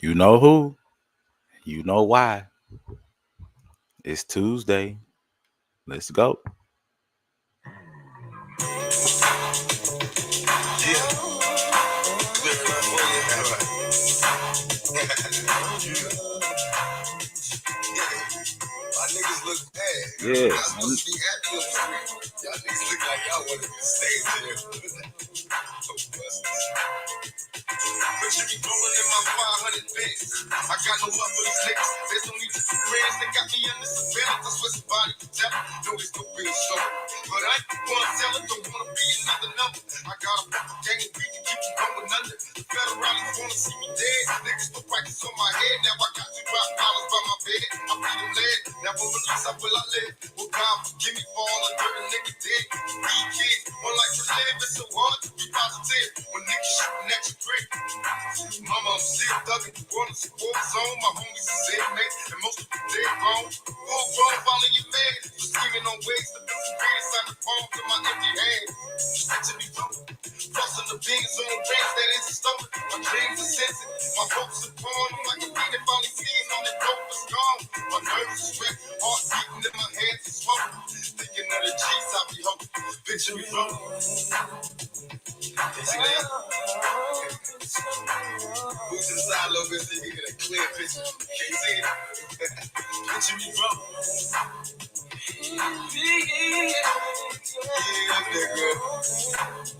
You know who? You know why. It's Tuesday. Let's go. My niggas look bad. Yeah. Y'all supposed to be happy on screen. Y'all niggas look like y'all want to be staying there. But you be blowing in my 500 bands. I got no love for these niggas. There's no need to be friends. They got me under surveillance. I swear somebody can tell. No, there's no being show. But I ain't wanna tell it. Don't wanna be another number. I got a fucking gang of beat to keep me going under. The federalists wanna see me dead. Niggas put practice on my head. Now I got $2 by my bed. I beat them lead. Now when release, how will I live? Well, God forgive me for all the dirt a nigga did. Be kids, one life to live. It's so hard to be positive when niggas shooting at your crib. Mama, I'm still thugging. Wanna support zone. My homies is inmates, and most of them dead wrong. Full grown, follow your man. Just scheming on ways to put some greatest on the palm to my empty hand. Just picture me broken. Crossing the beans on the range that isn't stolen. My dreams are sensitive. My hopes are torn. I'm like a fiend that finally sees on the dope is gone. My nerves are sweat. Heart beating in my hands is swollen. Thinking of the G's I be hoping. Picture me broken. You see that? Who's inside a little bit so you can get a clear picture? Can't see it. Picture me broke. Yeah, nigga.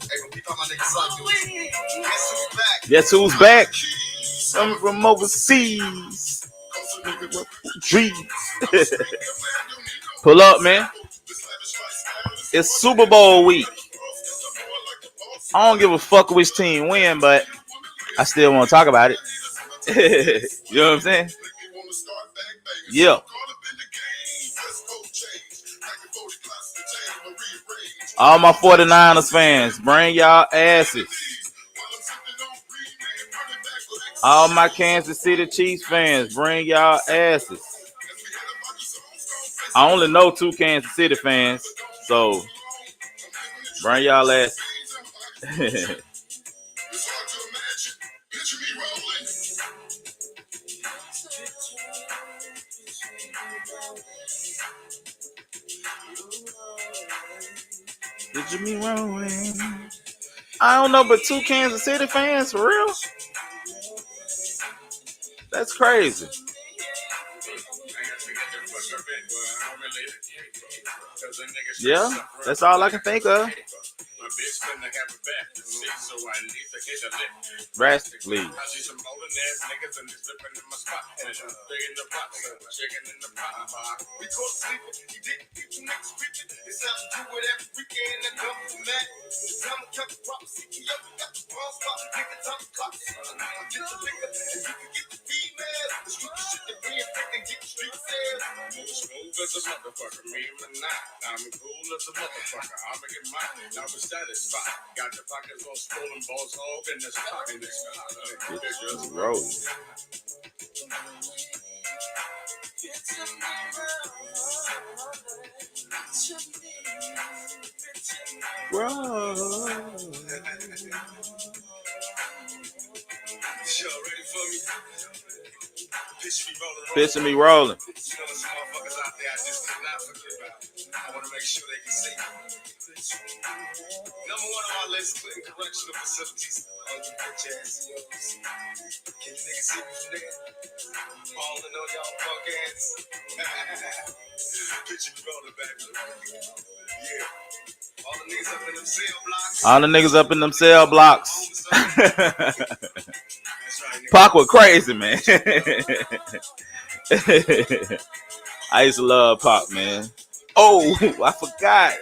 Hey, gonna keep on my nigga sock doing. Guess who's back? Guess who's back? Coming from overseas. Dreams. Pull up, man. It's Super Bowl week. I don't give a fuck which team win, but I still want to talk about it. You know what I'm saying? Yeah. All my 49ers fans, bring y'all asses. All my Kansas City Chiefs fans, bring y'all asses. I only know 2 Kansas City fans, so bring y'all asses. Picture me rolling. I don't know, but 2 Kansas City fans, for real? That's crazy. Yeah, that's all I can think of. Drastically. As a motherfucker, me and I'm cool as a motherfucker. I'ma get mine. Now we're satisfied. Got the pockets all swollen, balls hog, and this pocket is just roll. ready for me? Picture me rolling. You know, there's some motherfuckers out there I just could not forget about. I want to make sure they can see. Number 1 on our list, Clinton Correctional Facilities. Oh, you bitch ass CEOs. Can you niggas see me from there? Balling on y'all punk ass. Picture me rolling back. Yeah. All the niggas up in them cell blocks. All the niggas up in them cell blocks. Pac was crazy, man. I used to love Pac, man. Oh, I forgot.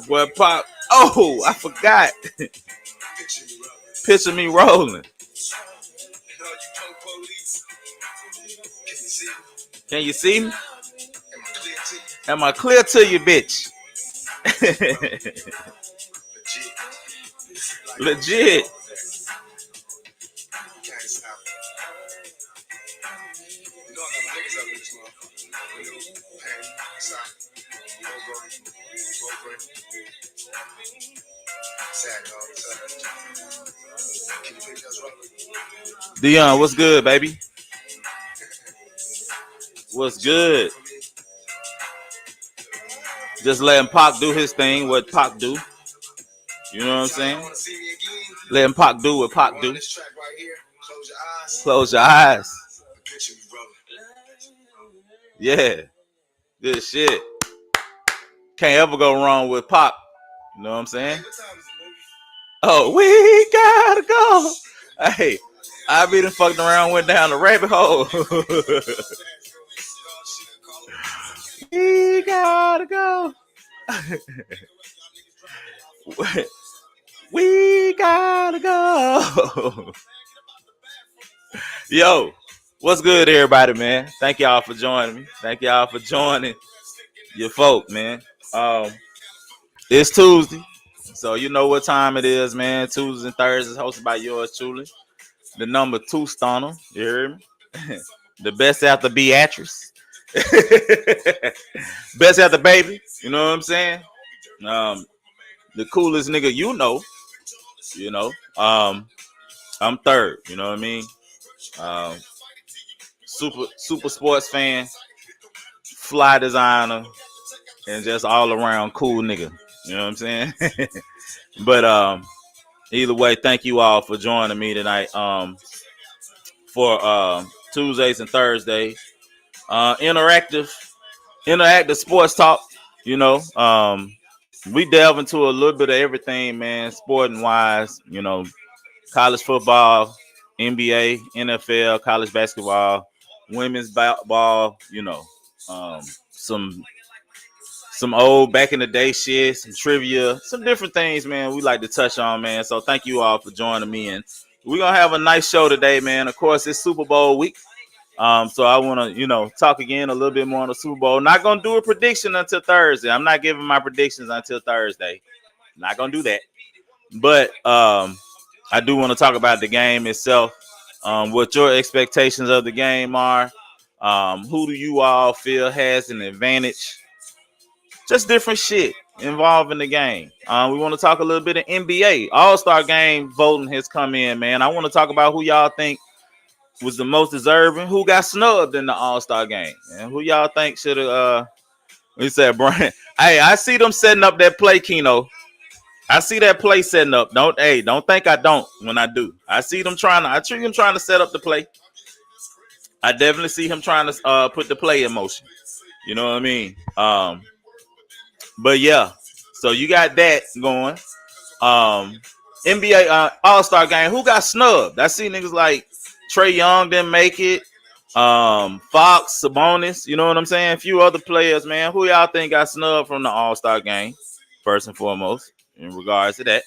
Boy, Pac. Oh, I forgot. Picture me rolling. Can you see me? Am I clear to you, bitch? Legit. Dion, what's good, baby? What's good? Just letting Pac do his thing, what Pac do. You know what I'm saying? Letting Pac do what Pac do. Close your eyes. Yeah, good shit. Can't ever go wrong with Pac. You know what I'm saying? Oh, we gotta go. Hey, I be done fucked around, went down the rabbit hole. We gotta go. We gotta go. Yo, what's good, everybody, man? Thank y'all for joining me. Thank y'all for joining your folk, man. It's Tuesday, so you know what time it is, man. Tuesdays and Thursdays, hosted by yours truly, the number 2 stunner. You heard me? The best after Beatrice. Best after baby. You know what I'm saying? The coolest nigga you know. You know. I'm third. You know what I mean? Um, super sports fan, fly designer, and just all around cool nigga. You know what I'm saying? But either way, thank you all for joining me tonight. For Tuesdays and Thursdays, interactive sports talk. You know, we delve into a little bit of everything, man, sporting wise. You know, college football, NBA, NFL, college basketball, women's ball. You know, some old back in the day shit, some trivia, some different things, man. We like to touch on, man. So thank you all for joining me, and we're gonna have a nice show today, man. Of course, it's Super Bowl week. So I want to, talk again a little bit more on the Super Bowl. Not gonna do a prediction until Thursday. I'm not giving my predictions until Thursday. Not gonna do that. But I do want to talk about the game itself. What your expectations of the game are. Who do you all feel has an advantage? Just different shit involving the game. We want to talk a little bit of NBA. All-Star game voting has come in, man. I want to talk about who y'all think was the most deserving, who got snubbed in the All-Star game, and who y'all think should have we said Brian. Hey, I see them setting up that play, Keno. I see that play setting up. Don't think I don't when I do. I see them I see him trying to set up the play. I definitely see him trying to put the play in motion. You know what I mean? But yeah, so you got that going. NBA All-Star game. Who got snubbed? I see niggas like Trae Young didn't make it. Fox, Sabonis, you know what I'm saying? A few other players, man. Who y'all think got snubbed from the All-Star game? First and foremost, in regards to that.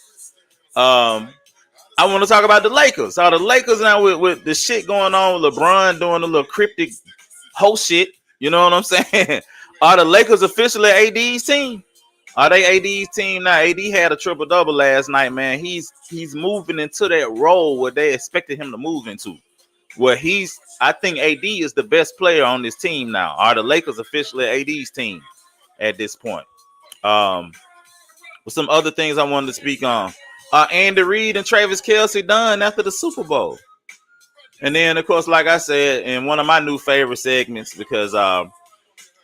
I want to talk about the Lakers. So the Lakers now with the shit going on with LeBron doing a little cryptic whole shit. You know what I'm saying? Are the Lakers officially AD's team? Are they AD's team now? AD had a triple-double last night, man. He's moving into that role where they expected him to move into. Where I think AD is the best player on this team now. Are the Lakers officially AD's team at this point? With some other things I wanted to speak on. Andy Reid and Travis Kelce done after the Super Bowl. And then, of course, like I said, in one of my new favorite segments, because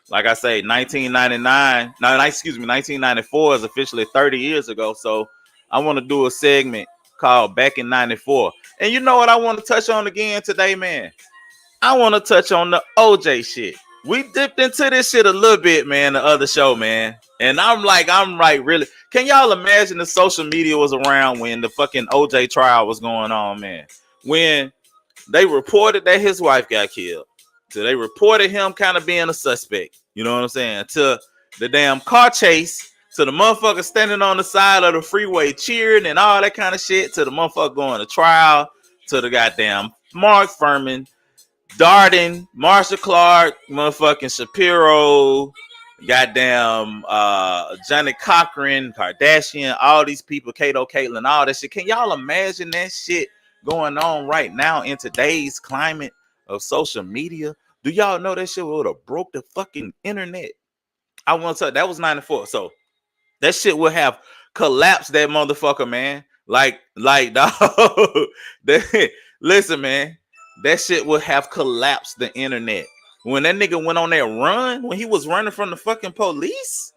like I say, 1994 is officially 30 years ago. So I want to do a segment called Back in 94. And you know what I want to touch on again today, man? I want to touch on the OJ shit. We dipped into this shit a little bit, man, the other show, man. And I'm like, really. Can y'all imagine the social media was around when the fucking OJ trial was going on, man? When they reported that his wife got killed. So they reported him kind of being a suspect. You know what I'm saying? To the damn car chase, to the motherfucker standing on the side of the freeway cheering and all that kind of shit, to the motherfucker going to trial, to the goddamn Mark Furman, Darden, Marsha Clark, motherfucking Shapiro, goddamn Johnny Cochran, Kardashian, all these people, Kato, Caitlyn, all that shit. Can y'all imagine that shit going on right now in today's climate of social media? Do y'all know that shit would have broke the fucking internet? I want to tell you, that was 94. So that shit would have collapsed that motherfucker, man. Like, dog. Listen, man, that shit would have collapsed the internet. When that nigga went on that run, when he was running from the fucking police,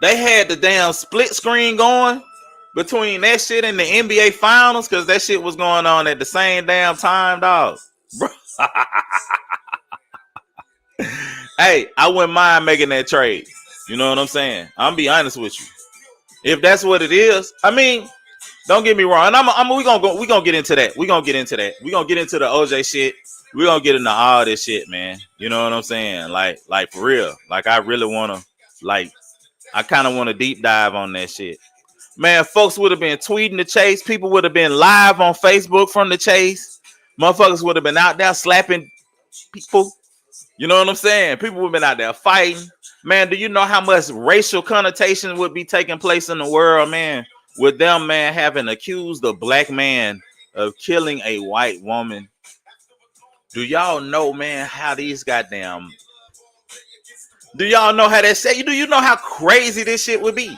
they had the damn split screen going between that shit and the NBA finals because that shit was going on at the same damn time, dog. Bro. Hey, I wouldn't mind making that trade. You know what I'm saying? I'm be honest with you. If that's what it is, I mean, don't get me wrong. And we gonna get into that. We gonna get into that. We gonna get into the OJ shit. We gonna get into all this shit, man. You know what I'm saying? Like for real. Like I really wanna, like, I kind of want to deep dive on that shit. Man, folks would have been tweeting the chase. People would have been live on Facebook from the chase. Motherfuckers would have been out there slapping people. You know what I'm saying? People would have been out there fighting. Man, do you know how much racial connotation would be taking place in the world, man? With them, man, having accused a black man of killing a white woman. Do y'all know, man, how these goddamn... Do y'all know how that shit? Do you know how crazy this shit would be?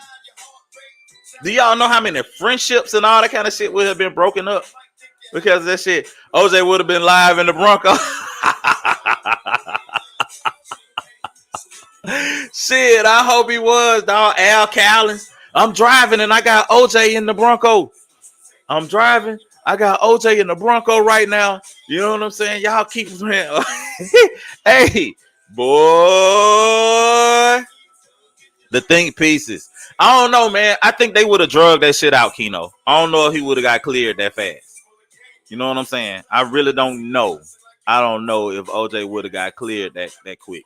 Do y'all know how many friendships and all that kind of shit would have been broken up because of that shit? OJ would have been live in the Bronco. Shit, I hope he was, dog. Al Callins. I'm driving and I got OJ in the Bronco. I'm driving. I got OJ in the Bronco right now. You know what I'm saying? Y'all keep man. Hey, boy. The think pieces. I don't know, man. I think they would have drugged that shit out, Keno. I don't know if he would have got cleared that fast. You know what I'm saying? I really don't know. I don't know if OJ would have got cleared that quick.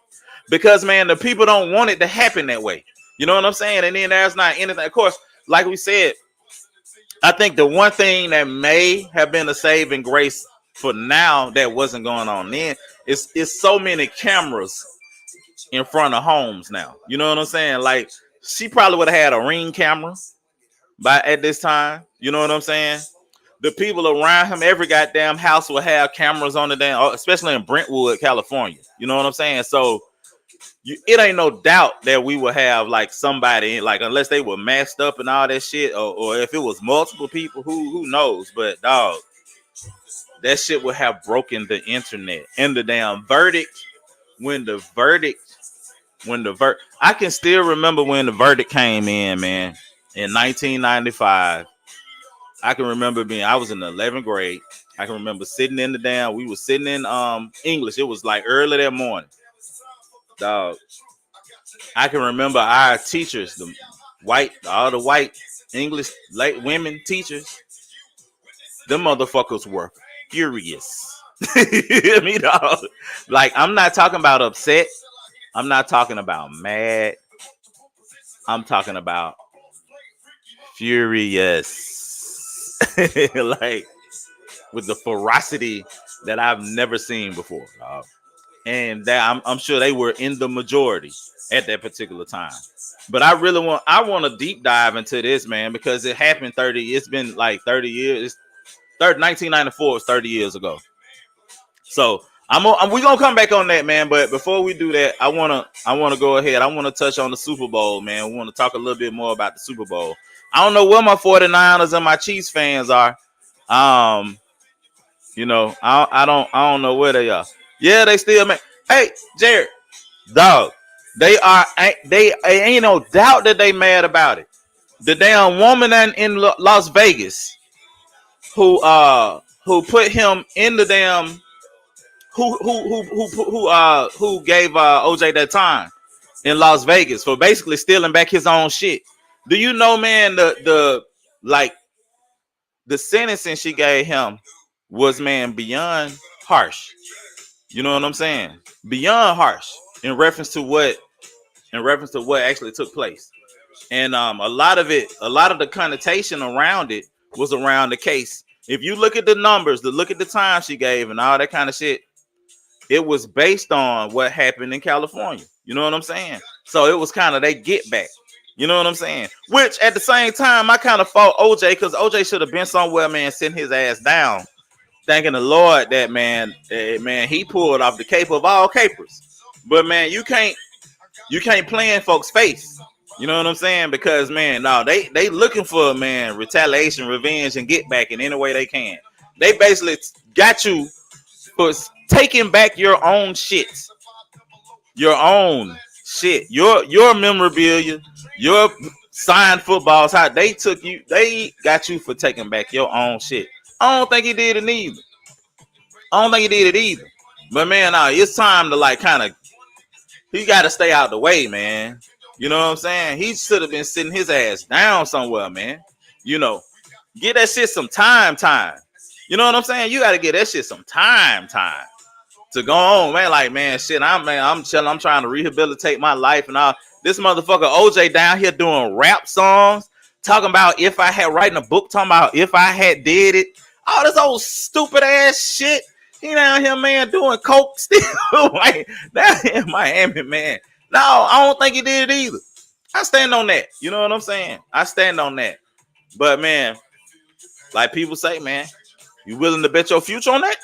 Because, man, the people don't want it to happen that way. You know what I'm saying? And then there's not anything. Of course, like we said, I think the one thing that may have been a saving grace for now that wasn't going on then is so many cameras in front of homes now. You know what I'm saying? Like, she probably would have had a Ring camera at this time. You know what I'm saying? The people around him, every goddamn house will have cameras on the damn, especially in Brentwood, California. You know what I'm saying? So it ain't no doubt that we will have like somebody, like, unless they were masked up and all that shit, or if it was multiple people, who knows? But dog, that shit would have broken the internet. And the damn verdict, I can still remember when the verdict came in, man, in 1995. I can remember I was in the 11th grade. I can remember sitting in we were sitting in English. It was like early that morning. Dog. I can remember our teachers, all the white English women teachers, them motherfuckers were furious. Me, dog. Like, I'm not talking about upset. I'm not talking about mad. I'm talking about furious. Like, with the ferocity that I've never seen before. And that I'm sure they were in the majority at that particular time. But I want to deep dive into this, man, because it happened it's been like 30 years. 1994 is 30 years ago. So we're gonna come back on that, man. But before we do that, I wanna go ahead. I want to touch on the Super Bowl, man. We want to talk a little bit more about the Super Bowl. I don't know where my 49ers and my Chiefs fans are. You know, I don't know where they are. Yeah, they still make. Hey, Jared, dog, they ain't no doubt that they mad about it. The damn woman in Las Vegas who put him in the damn who gave OJ that time in Las Vegas for basically stealing back his own shit. Do you know, man, the sentencing she gave him was, man, beyond harsh. You know what I'm saying? Beyond harsh in reference to what actually took place. And a lot of the connotation around it was around the case. If you look at the numbers, look at the time she gave and all that kind of shit, it was based on what happened in California. You know what I'm saying? So it was kind of they get back. You know what I'm saying? Which at the same time, I kind of fought OJ because OJ should have been somewhere, man, sitting his ass down, thanking the Lord that, man, he pulled off the cape of all capers. But, man, you can't play in folks' face. You know what I'm saying? Because man, no, they looking for man retaliation, revenge, and get back in any way they can. They basically got you for taking back your own shit, your own shit, your memorabilia, your signed footballs. How they took you, they got you for taking back your own shit. I don't think he did it either. I don't think he did it either. But man, it's time to like kind of he got to stay out the way, man. You know what I'm saying? He should have been sitting his ass down somewhere, man. You know, get that shit some time. You know what I'm saying? You got to get that shit some time to go on, man. Like, man, shit, I'm chilling. I'm trying to rehabilitate my life and all. This motherfucker OJ down here doing rap songs, talking about if I had writing a book, talking about if I had did it. All this old stupid ass shit. He down here, man, doing coke still. Like, down in Miami, man. No, I don't think he did it either. I stand on that. You know what I'm saying? I stand on that. But, man, like people say, man, you willing to bet your future on that?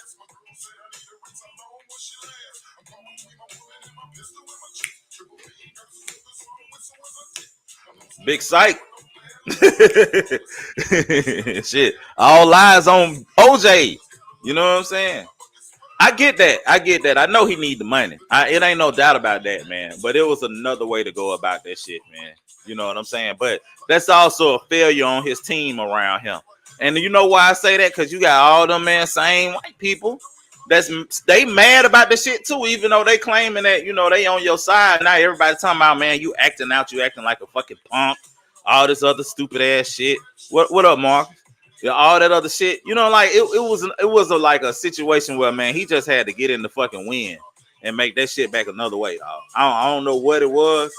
Big psych. Shit. All eyes on OJ. You know what I'm saying? I get that. I know he need the money. It ain't no doubt about that, man. But it was another way to go about that shit, man. You know what I'm saying? But that's also a failure on his team around him. And you know why I say that? Because you got all them, man, same white people. They mad about the shit too, even though they claiming that, you know, they on your side. Now everybody talking about, man, you acting like a fucking punk. All this other stupid ass shit. What up, Mark? Yeah, all that other shit, you know, like it was like a situation where, man, he just had to get in the fucking wind and make that shit back another way, dog. I don't know what it was,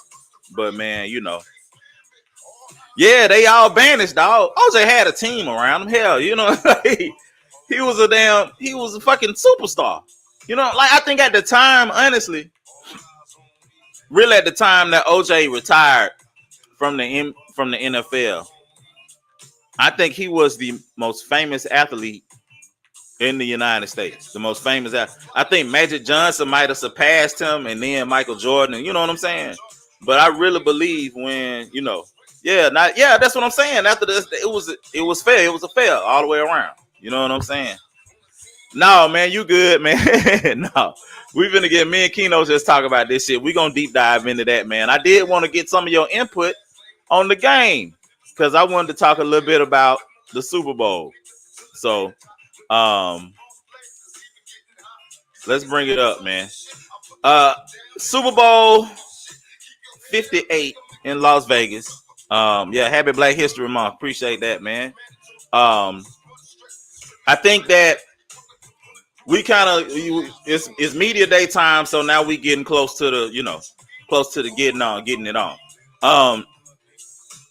but man, you know, yeah, they all banished, dog. OJ had a team around him, hell, you know, he was a fucking superstar, you know, like I think at the time, honestly, really at the time that OJ retired from the NFL. I think he was the most famous athlete in the United States. The most famous athlete. I think Magic Johnson might have surpassed him, and then Michael Jordan. And you know what I'm saying? But I really believe when, you know, that's what I'm saying. After this, it was fair. It was a fair all the way around. You know what I'm saying? No, man, you good, man. No, we finna get me and Keno just talk about this shit. We gonna deep dive into that, man. I did want to get some of your input on the game, because I wanted to talk a little bit about the Super Bowl. So, let's bring it up, man. Super Bowl 58 in Las Vegas. Happy Black History Month. Appreciate that, man. I think that we kind of it's media day time, so now we getting close to the getting it on.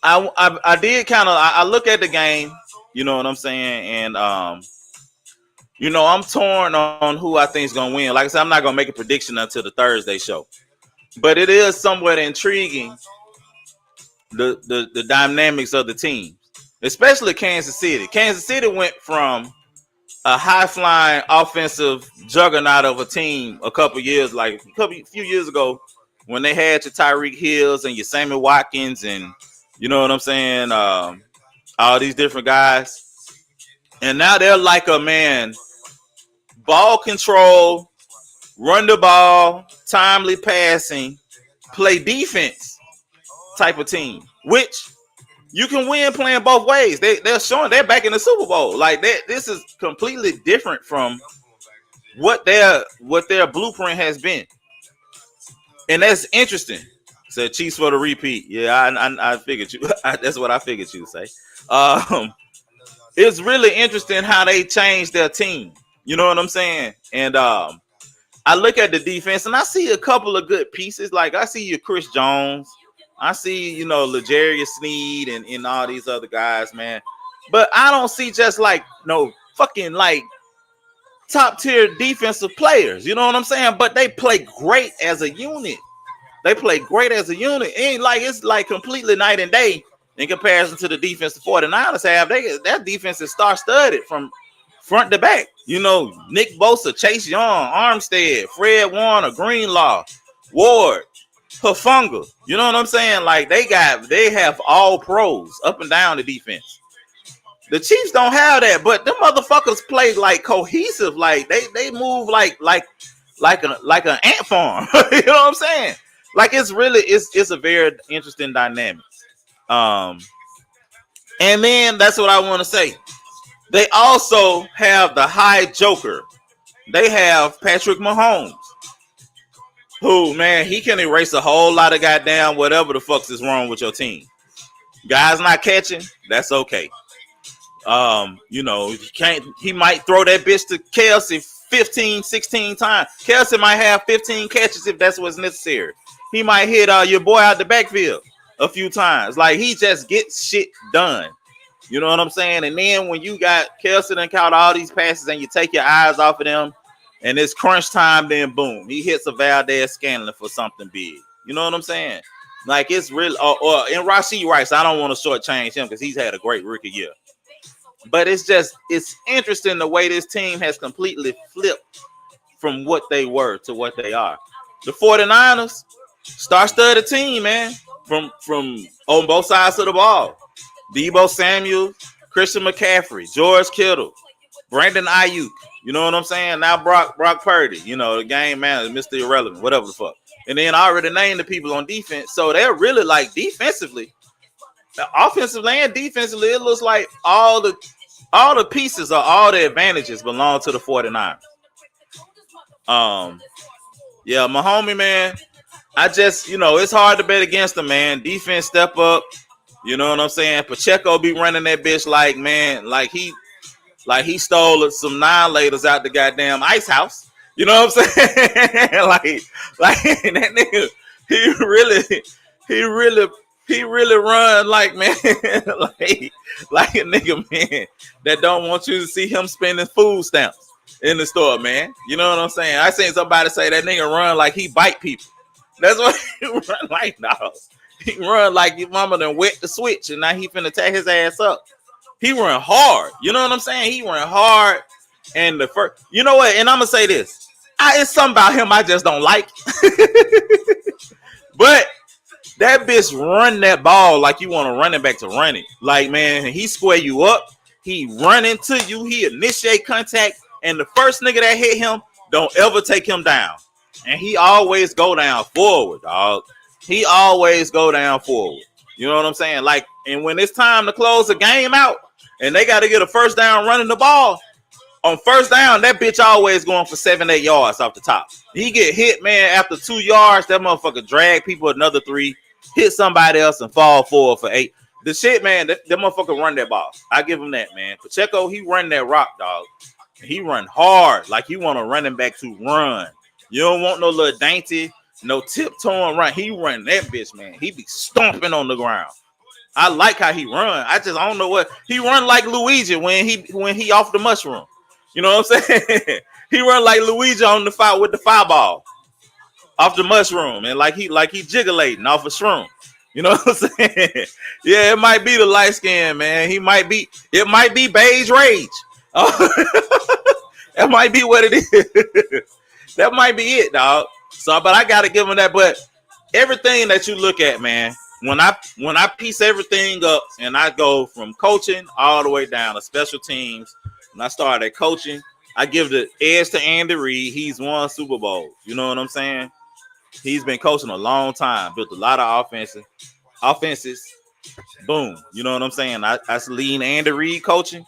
I did kind of I look at the game, you know what I'm saying, and you know, I'm torn on who I think is gonna win. Like I said, I'm not gonna make a prediction until the Thursday show, but it is somewhat intriguing the dynamics of the team, especially Kansas City. Kansas City went from a high flying offensive juggernaut of a team a few years ago when they had your Tyreek Hills and your Sammy Watkins and, you know what I'm saying, all these different guys. And now they're like a, man, ball control, run the ball, timely passing, play defense type of team, which you can win playing both ways. They're showing they're back in the Super Bowl. Like this is completely different from what their blueprint has been. And that's interesting. Said Chiefs for the repeat. Yeah, I figured you. That's what I figured you would say. It's really interesting how they changed their team. You know what I'm saying? And I look at the defense and I see a couple of good pieces. Like I see your Chris Jones. I see, you know, L'Jarius Sneed and all these other guys, man. But I don't see just like no fucking like top tier defensive players. You know what I'm saying? But they play great as a unit. It ain't like it's like completely night and day in comparison to the defense the 49ers have. That defense is star-studded from front to back. You know, Nick Bosa, Chase Young, Armstead, Fred Warner, Greenlaw, Ward. Hafunga. You know what I'm saying? Like they have all pros up and down the defense. The Chiefs don't have that, but them motherfuckers play like cohesive. Like they move like an ant farm. You know what I'm saying? Like it's a very interesting dynamic. And then that's what I want to say. They also have the high joker. They have Patrick Mahomes, who, man, he can erase a whole lot of goddamn whatever the fucks is wrong with your team. Guys not catching, that's okay. He might throw that bitch to Kelce 15, 16 times. Kelce might have 15 catches if that's what's necessary. He might hit your boy out the backfield a few times. Like, he just gets shit done. You know what I'm saying? And then when you got Kelce and caught all these passes and you take your eyes off of them and it's crunch time, then boom, he hits a Valdez Scanlon for something big. You know what I'm saying? Like, it's really, and Rashee Rice, I don't want to shortchange him because he's had a great rookie year. But it's interesting the way this team has completely flipped from what they were to what they are. The 49ers, star-studded team, man, from on both sides of the ball. Deebo Samuel, Christian McCaffrey, George Kittle, Brandon Ayuk. You know what I'm saying? Now Brock Purdy, the game manager, Mr. Irrelevant, whatever the fuck. And then I already named the people on defense. So they're really like defensively, offensively and defensively, it looks like all the pieces or all the advantages belong to the 49ers. Yeah, my homie, man, I just, it's hard to bet against him, man. Defense step up. You know what I'm saying? Pacheco be running that bitch like he stole some 9-laters out the goddamn ice house. You know what I'm saying? like that nigga, he really run like, man, like a nigga, man, that don't want you to see him spending food stamps in the store, man. You know what I'm saying? I seen somebody say that nigga run like he bite people. That's what he run like, dog. He run like your mama done wet the switch and now he finna tear his ass up. He run hard. You know what I'm saying? He run hard. And the first, you know what? And I'm gonna say this. It's something about him I just don't like. But that bitch run that ball like you want a running back to run it. Like, man, he square you up. He run into you. He initiate contact. And the first nigga that hit him, don't ever take him down. And he always go down forward, dog. He always go down forward. You know what I'm saying? Like, and when it's time to close the game out and they got to get a first down running the ball, on first down, that bitch always going for 7-8 yards off the top. He get hit, man, after 2 yards, that motherfucker drag people another 3, hit somebody else and fall forward for 8. The shit, man, that motherfucker run that ball. I give him that, man. Pacheco, he run that rock, dog. He run hard like you want a running back to run. You don't want no little dainty, no tiptoeing run. He run that bitch, man. He be stomping on the ground. I like how he run. I don't know what he run like Luigi when he off the mushroom. You know what I'm saying? He run like Luigi on the fire with the fireball off the mushroom, and like he jiggling off a shroom. You know what I'm saying? Yeah, it might be the light skin, man. It might be beige rage. That might be what it is. That might be it, dog. So, but I gotta give him that. But everything that you look at, man, when I piece everything up and I go from coaching all the way down to special teams, when I started coaching, I give the edge to Andy Reid. He's won Super Bowls. You know what I'm saying? He's been coaching a long time, built a lot of offenses. Boom. You know what I'm saying? I lean Andy Reid coaching.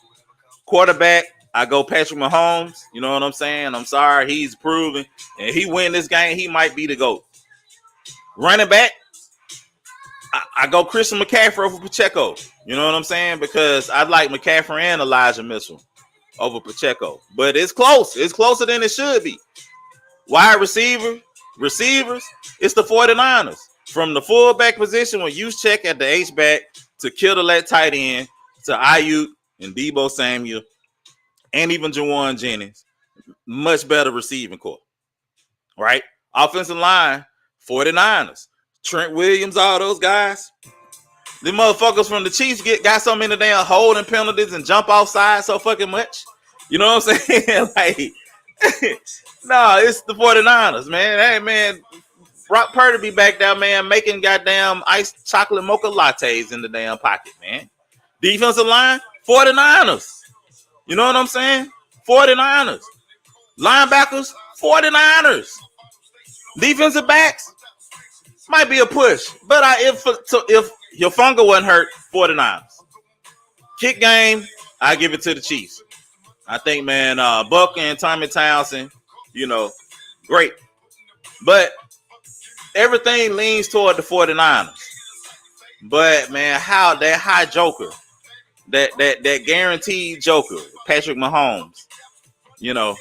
Quarterback, I go Patrick Mahomes. You know what I'm saying? I'm sorry, he's proven. And he win this game, he might be the GOAT. Running back, I go Christian McCaffrey over Pacheco. You know what I'm saying? Because I like McCaffrey and Elijah Mitchell over Pacheco. But it's close. It's closer than it should be. Wide receivers, it's the 49ers. From the fullback position with Juszczyk at the H-back to Kittle at tight end to Ayuk and Deebo Samuel and even Jawan Jennings. Much better receiving core. Right? Offensive line, 49ers. Trent Williams, all those guys. The motherfuckers from the Chiefs got so many damn holding penalties and jump offside so fucking much. You know what I'm saying? Like, no, it's the 49ers, man. Hey, man, Brock Purdy be back there, man, making goddamn iced chocolate mocha lattes in the damn pocket, man. Defensive line, 49ers. You know what I'm saying? 49ers. Linebackers, 49ers. Defensive backs, might be a push. But if your Funga wasn't hurt, 49ers. Kick game, I give it to the Chiefs. I think, man, Buck and Tommy Townsend, you know, great. But everything leans toward the 49ers. But, man, how that high joker, that guaranteed joker, Patrick Mahomes, you know,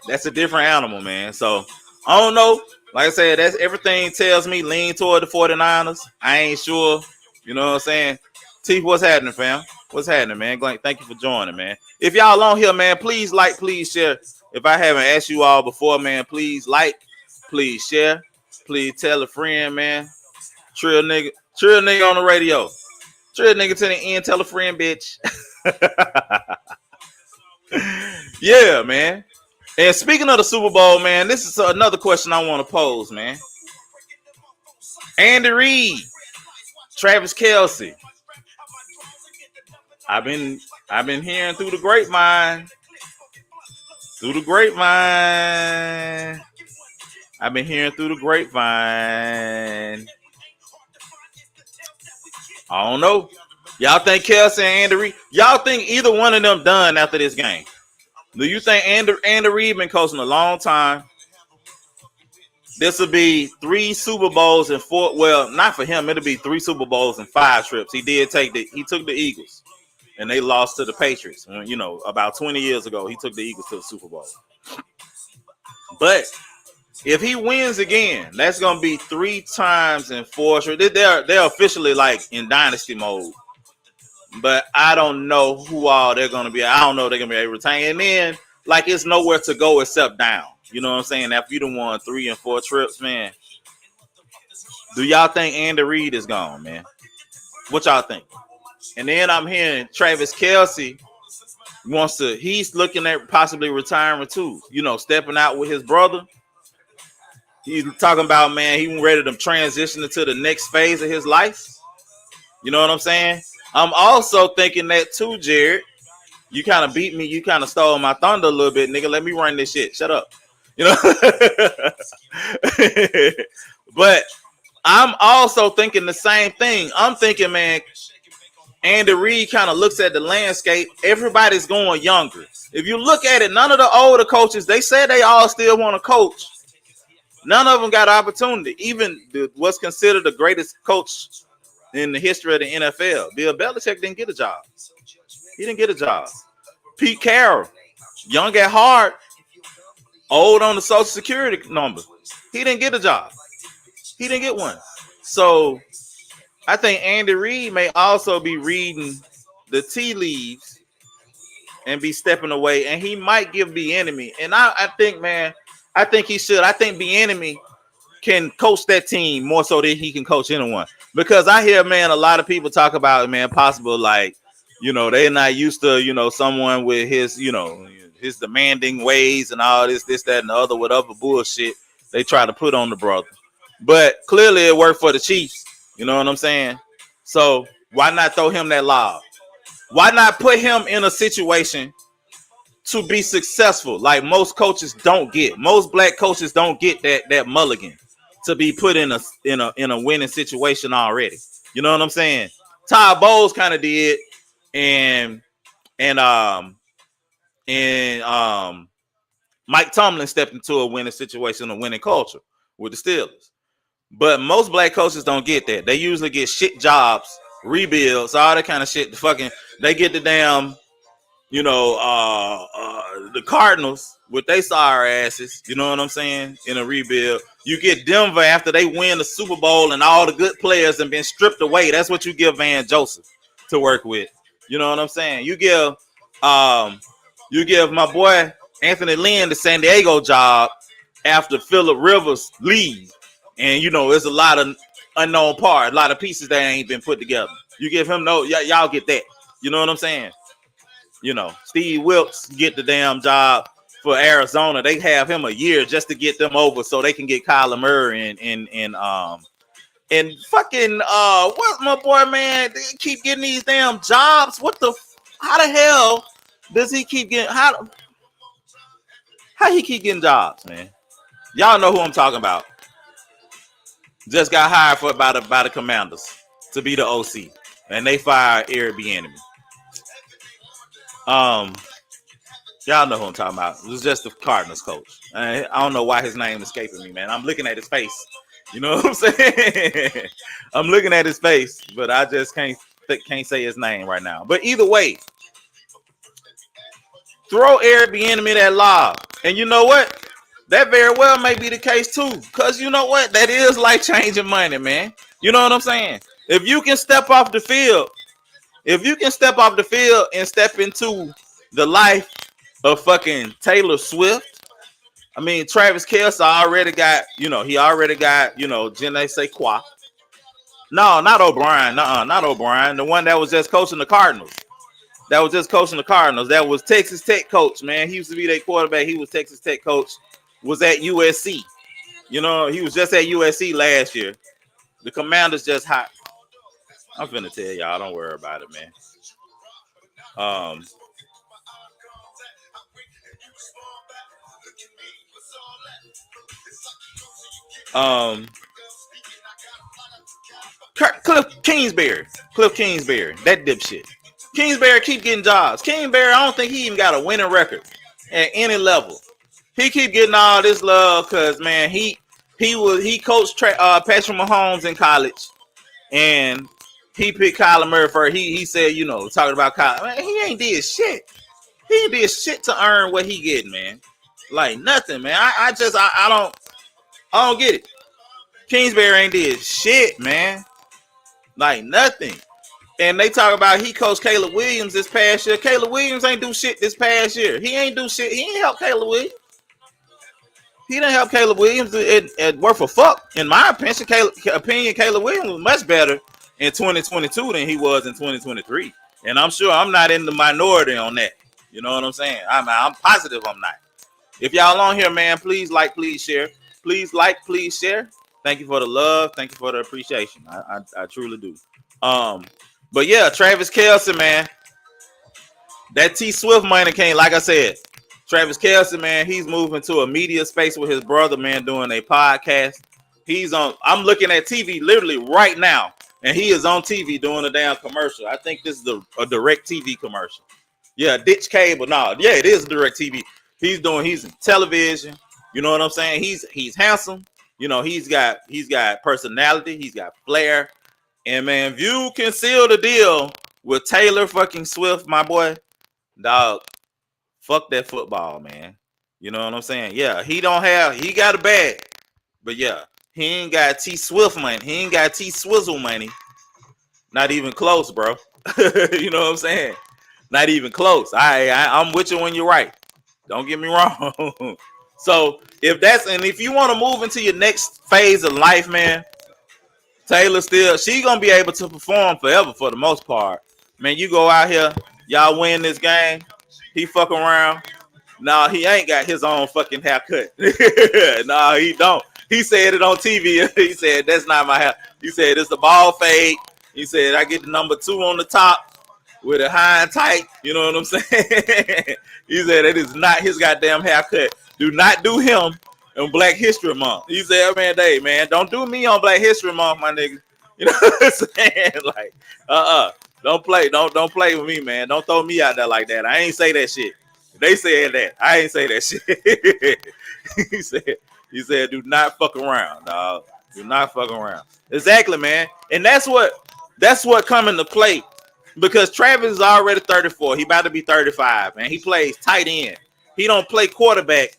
that's a different animal, man. So, I don't know. Like I said, that's everything tells me lean toward the 49ers. I ain't sure. You know what I'm saying? Teeth, what's happening, fam? What's happening, man? Thank you for joining, man. If y'all on here, man, please like, please share. If I haven't asked you all before, man, please like, please share. Please tell a friend, man. Trill nigga on the radio. Trill nigga to the end, tell a friend, bitch. Yeah, man. And speaking of the Super Bowl, man, this is another question I want to pose, man. Andy Reid, Travis Kelce. I've been hearing through the grapevine. I've been hearing through the grapevine. I don't know. Y'all think Kelce and Andy Reid? Y'all think either one of them done after this game? Do you think Andy Reid been coaching a long time? This will be 3 Super Bowls and 4. Well, not for him. It'll be 3 Super Bowls and 5 trips. He took the Eagles, and they lost to the Patriots. You know, about 20 years ago, he took the Eagles to the Super Bowl. But if he wins again, that's gonna be 3 times in 4 trips. They're officially like in dynasty mode. But I don't know who all they're going to be. I don't know if they're going to be able to retain. And then, like, it's nowhere to go except down. You know what I'm saying? After you done won 3 and 4 trips, man. Do y'all think Andy Reid is gone, man? What y'all think? And then I'm hearing Travis Kelce he's looking at possibly retiring too. You know, stepping out with his brother. He's talking about, man, he ready to transition into the next phase of his life. You know what I'm saying? I'm also thinking that too, Jared. You kind of beat me. You kind of stole my thunder a little bit, nigga. Let me run this shit. Shut up. You know? But I'm also thinking the same thing. I'm thinking, man, Andy Reid kind of looks at the landscape. Everybody's going younger. If you look at it, none of the older coaches, they say they all still want to coach. None of them got an opportunity. Even what's considered the greatest coach in the history of the NFL, Bill Belichick didn't get a job. He didn't get a job. Pete Carroll, young at heart, old on the Social Security number. He didn't get a job. He didn't get one. So I think Andy Reid may also be reading the tea leaves and be stepping away. And he might give Bieniemy. And I think, man, I think he should. I think Bieniemy can coach that team more so than he can coach anyone. Because I hear, man, a lot of people talk about, man, possible, like, you know, they're not used to, you know, someone with his, you know, his demanding ways and all this, that, and the other, whatever bullshit they try to put on the brother. But clearly it worked for the Chiefs. You know what I'm saying? So why not throw him that lob? Why not put him in a situation to be successful like most coaches don't get? Most black coaches don't get that mulligan to be put in a winning situation already. You know what I'm saying? Todd Bowles kind of did, and Mike Tomlin stepped into a winning situation, a winning culture with the Steelers. But most black coaches don't get that. They usually get shit jobs, rebuilds, all that kind of shit. They get the damn, you know, the Cardinals with they sorry asses. You know what I'm saying? In a rebuild, you get Denver after they win the Super Bowl and all the good players have been stripped away. That's what you give Van Joseph to work with. You know what I'm saying? You give my boy Anthony Lynn the San Diego job after Phillip Rivers leaves. And, you know, there's a lot of unknown part, a lot of pieces that ain't been put together. You give him y'all get that. You know what I'm saying? You know, Steve Wilkes get the damn job for Arizona. They have him a year just to get them over so they can get Kyler Murray and fucking what my boy, man, they keep getting these damn jobs. How the hell does he keep getting how he keep getting jobs, man? Y'all know who I'm talking about. Just got hired by the Commanders to be the OC, and they fired Airbnb. Y'all know who I'm talking about. It was just the Cardinals coach. I don't know why his name escaping me, man. I'm looking at his face. You know what I'm saying? I'm looking at his face, but I just can't say his name right now. But either way, throw Airbnb that lob, and you know what? That very well may be the case too, because you know what? That is like changing money, man. You know what I'm saying? If you can step off the field and step into the life of fucking Taylor Swift. I mean, Travis Kelce already got, Jene Sequoia. No, not O'Brien. Not O'Brien. The one that was just coaching the Cardinals. That was Texas Tech coach, man. He used to be their quarterback. He was Texas Tech coach. Was at USC. You know, he was just at USC last year. The Commanders just hot. I'm finna tell y'all, don't worry about it, man. Cliff Kingsbury, that dipshit. Kingsbury keep getting jobs. Kingsbury, I don't think he even got a winning record at any level. He keep getting all this love because, man, he coached Patrick Mahomes in college, and he picked Kyler Murray first. He said, talking about Kyler, man, he ain't did shit. He ain't did shit to earn what he getting, man. Like nothing, man. I don't get it. Kingsbury ain't did shit, man. Like nothing. And they talk about he coached Caleb Williams this past year. Caleb Williams ain't do shit this past year. He ain't do shit. He ain't help Caleb Williams. He didn't help Caleb Williams. It worth a fuck. In my opinion, Caleb Williams was much better in 2022 than he was in 2023. And I'm sure I'm not in the minority on that. You know what I'm saying? I'm positive I'm not. If y'all on here, man, please like, please share. Please like, please share. Thank you for the love. Thank you for the appreciation. I truly do. But yeah, Travis Kelce, man. That T Swift money came, like I said. Travis Kelce, man, he's moving to a media space with his brother, man, doing a podcast. I'm looking at TV literally right now, and he is on TV doing a damn commercial. I think this is a direct TV commercial. Yeah, ditch cable. No, yeah, it is direct TV. He's in television. You know what I'm saying? He's handsome. You know, he's got personality. He's got flair. And man, if you can seal the deal with Taylor fucking Swift, my boy, dog, fuck that football, man. You know what I'm saying? Yeah, he got a bag. But yeah, he ain't got T Swift money. He ain't got T Swizzle money. Not even close, bro. You know what I'm saying? Not even close. I'm with you when you're right. Don't get me wrong. So if you want to move into your next phase of life, man, Taylor she gonna be able to perform forever for the most part. Man, you go out here, y'all win this game, he fuck around. Nah, he ain't got his own fucking haircut. Nah, he don't. He said it on TV. He said, that's not my hair. He said, it's the ball fade. He said, I get the number 2 on the top with it high and tight. You know what I'm saying? He said, it is not his goddamn haircut. Do not do him on Black History Month. He said, man, Dave, man, don't do me on Black History Month, my nigga. You know what I'm saying? Like, don't play with me, man. Don't throw me out there like that. I ain't say that shit. They said that. I ain't say that shit. He said, do not fuck around, dog. Do not fuck around. Exactly, man. And that's what come into play. Because Travis is already 34. He about to be 35, man. He plays tight end. He don't play quarterback.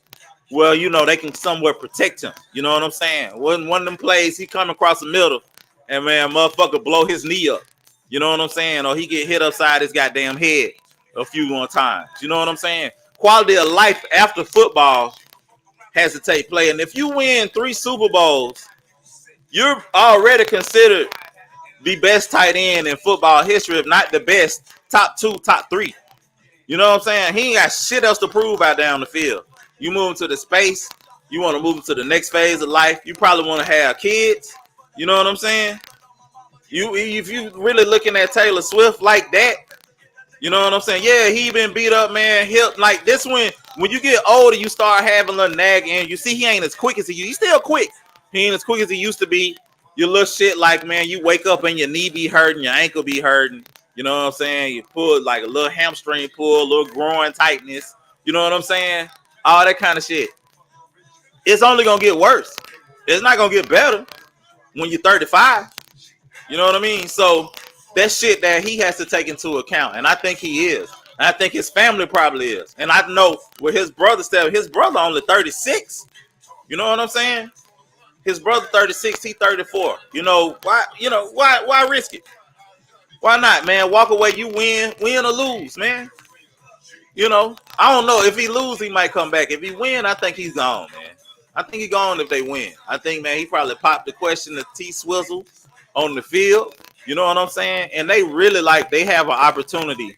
Well, you know, they can somewhere protect him. You know what I'm saying? One of them plays, he come across the middle, and man, motherfucker blow his knee up. You know what I'm saying? Or he get hit upside his goddamn head a few more times. You know what I'm saying? Quality of life after football has to take place. And if you win 3 Super Bowls, you're already considered the best tight end in football history, if not the best, top 2, top 3. You know what I'm saying? He ain't got shit else to prove out down the field. You move into the space. You want to move into the next phase of life. You probably want to have kids. You know what I'm saying? If you really looking at Taylor Swift like that, you know what I'm saying? Yeah, he been beat up, man. Hip like this when you get older, you start having a little nag, and you see he ain't as quick as he used. He's still quick. He ain't as quick as he used to be. Your little shit like, man, you wake up and your knee be hurting, your ankle be hurting. You know what I'm saying? You pull like a little hamstring pull, a little groin tightness. You know what I'm saying? All that kind of shit. It's only gonna get worse. It's not gonna get better when you're 35. You know what I mean? So that shit that he has to take into account, and I think he is. And I think his family probably is. And I know with his brother stuff, his brother only 36. You know what I'm saying? His brother 36, he 34. You know why? Why risk it? Why not, man? Walk away, you win or lose, man. You know, I don't know. If he lose, he might come back. If he win, I think he's gone, man. I think he's gone if they win. I think, man, he probably popped the question to T Swizzle on the field. You know what I'm saying? And they really they have an opportunity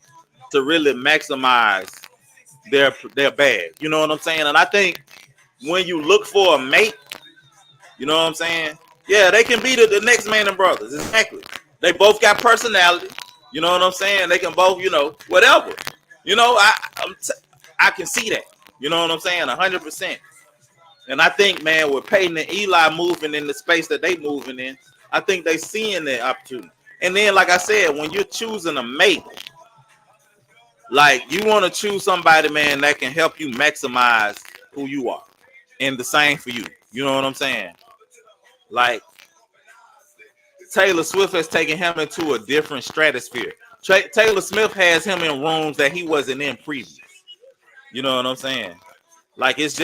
to really maximize their bag. You know what I'm saying? And I think when you look for a mate, you know what I'm saying? Yeah, they can be the next man and brothers. Exactly. They both got personality. You know what I'm saying? They can both, whatever. You know, I can see that. You know what I'm saying? 100%. And I think, man, with Peyton and Eli moving in the space that they moving in, I think they seeing that opportunity. And then, like I said, when you're choosing a mate, like you want to choose somebody, man, that can help you maximize who you are. And the same for you. You know what I'm saying? Like Taylor Swift has taken him into a different stratosphere. Taylor Swift has him in rooms that he wasn't in previous. You know what I'm saying? Like it's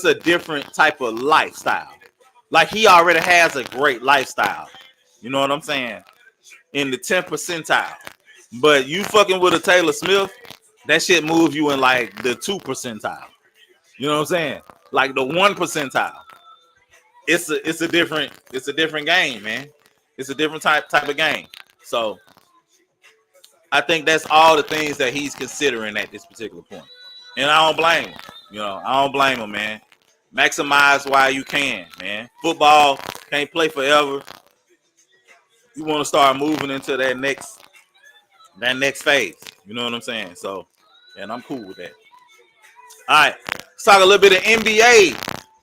a different type of lifestyle. Like he already has a great lifestyle. You know what I'm saying? In the 10th percentile. But you fucking with a Taylor Swift, that shit moves you in like the 2 percentile. You know what I'm saying? Like the 1 percentile. It's a different game, man. It's a different type of game. So I think that's all the things that he's considering at this particular point. And I don't blame him. I don't blame him, man. Maximize while you can, man. Football can't play forever. You want to start moving into that next phase. You know what I'm saying? So, and I'm cool with that. All right. Let's talk a little bit of NBA.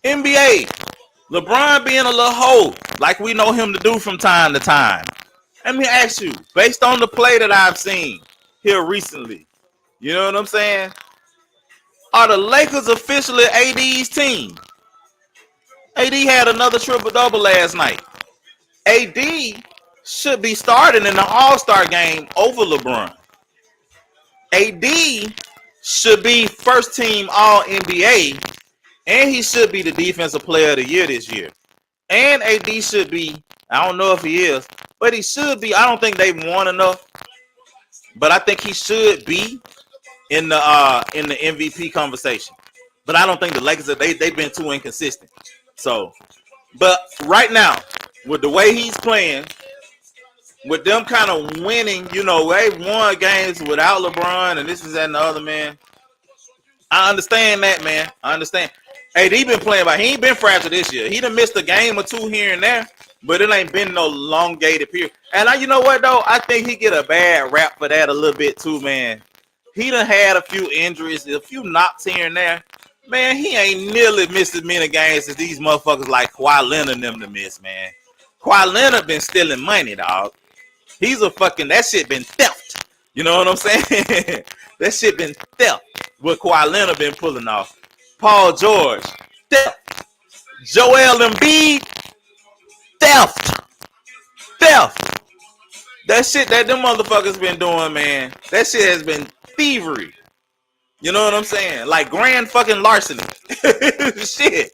NBA. LeBron being a little hoe, like we know him to do from time to time. Let me ask you, based on the play that I've seen here recently, you know what I'm saying? Are the Lakers officially AD's team? AD had another triple-double last night. AD should be starting in the All-Star game over LeBron. AD should be first-team All-NBA, and he should be the Defensive Player of the Year this year. And AD should be, I don't know if he is, but he should be. I don't think they've won enough, but I think he should be in the MVP conversation. But I don't think the Lakers they've been too inconsistent. So, but right now, with the way he's playing, with them kind of winning, they won games without LeBron and this is that and the other, man. I understand that, man. I understand. AD been playing, but he ain't been fragile this year. He done missed a game or two here and there, but it ain't been no elongated period. And you know what, though? I think he get a bad rap for that a little bit, too, man. He done had a few injuries, a few knocks here and there. Man, he ain't nearly missed as many games as these motherfuckers like Kawhi Leonard and them to miss, man. Kawhi Leonard been stealing money, dog. He's that shit been theft. You know what I'm saying? That shit been theft. What Kawhi Leonard been pulling off. Paul George, theft. Joel Embiid, theft. That shit that them motherfuckers been doing, man, that shit has been thievery. You know what I'm saying? Like grand fucking larceny. Shit.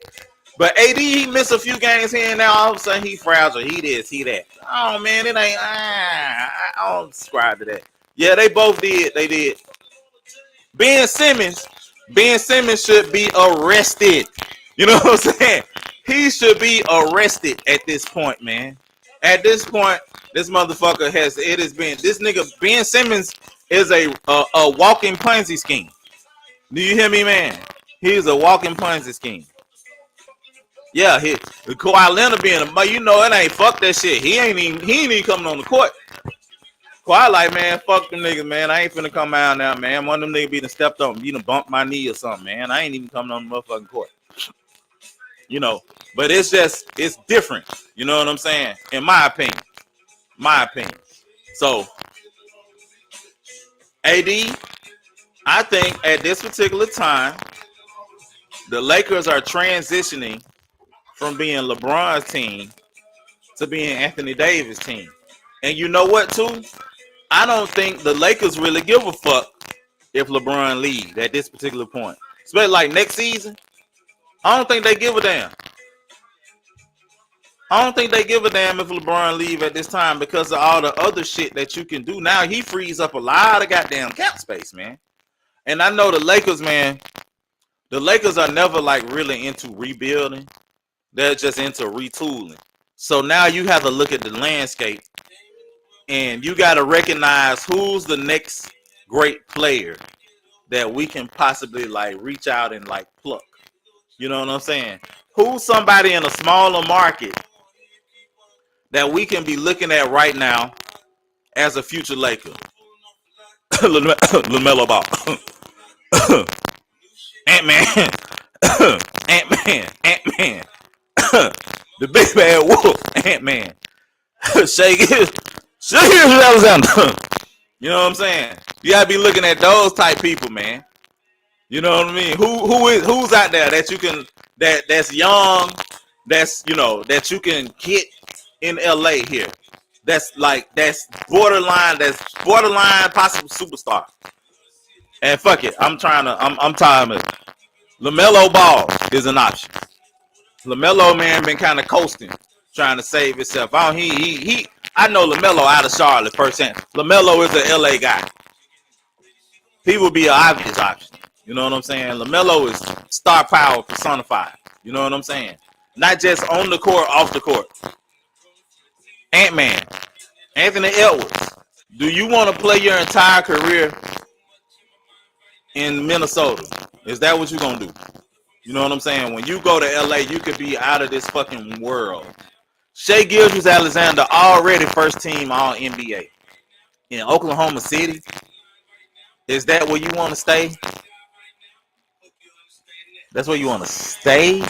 But AD, he missed a few games here and there. All of a sudden, he fragile. He this, he that. Oh, man, it ain't. I don't subscribe to that. Yeah, they both did. They did. Ben Simmons should be arrested. You know what I'm saying? He should be arrested at this point, man. At this point, this motherfucker this nigga, Ben Simmons is a walking Ponzi scheme. Do you hear me, man? He's a walking Ponzi scheme. Yeah, Kawhi Leonard being a, you know, it ain't fuck that shit. He ain't even coming on the court. Kawhi like, man, fuck them niggas, man. I ain't finna come out now, man. One of them niggas be done stepped on, you done bumped my knee or something, man. I ain't even coming on the motherfucking court. You know, but it's different. You know what I'm saying? In my opinion. So, AD, I think at this particular time, the Lakers are transitioning from being LeBron's team to being Anthony Davis' team. And you know what, too? I don't think the Lakers really give a fuck if LeBron leaves at this particular point. Especially like next season. I don't think they give a damn. I don't think they give a damn if LeBron leave at this time because of all the other shit that you can do. Now he frees up a lot of goddamn cap space, man. And I know the Lakers, man, the Lakers are never like really into rebuilding. They're just into retooling. So now you have to look at the landscape and you got to recognize who's the next great player that we can possibly like reach out and like pluck. You know what I'm saying? Who's somebody in a smaller market that we can be looking at right now as a future Laker? LaMelo Ball. Ant-Man. Ant-Man. The big bad wolf. Ant-Man. Shake Alexander. You know what I'm saying? You gotta be looking at those type people, man. You know what I mean? Who's out there that you can that's young, that's you know that you can get in LA here? That's borderline possible superstar. And fuck it, I'm tired of it. LaMelo Ball is an option. LaMelo, man, been kind of coasting, trying to save himself. I know LaMelo out of Charlotte firsthand. LaMelo is an LA guy. He would be an obvious option. You know what I'm saying? LaMelo is star power personified. You know what I'm saying? Not just on the court, off the court. Ant-Man. Anthony Edwards. Do you want to play your entire career in Minnesota? Is that what you're going to do? You know what I'm saying? When you go to LA, you could be out of this fucking world. Shai Gilgeous-Alexander already first team all NBA. In Oklahoma City, is that where you want to stay? That's where you want to stay?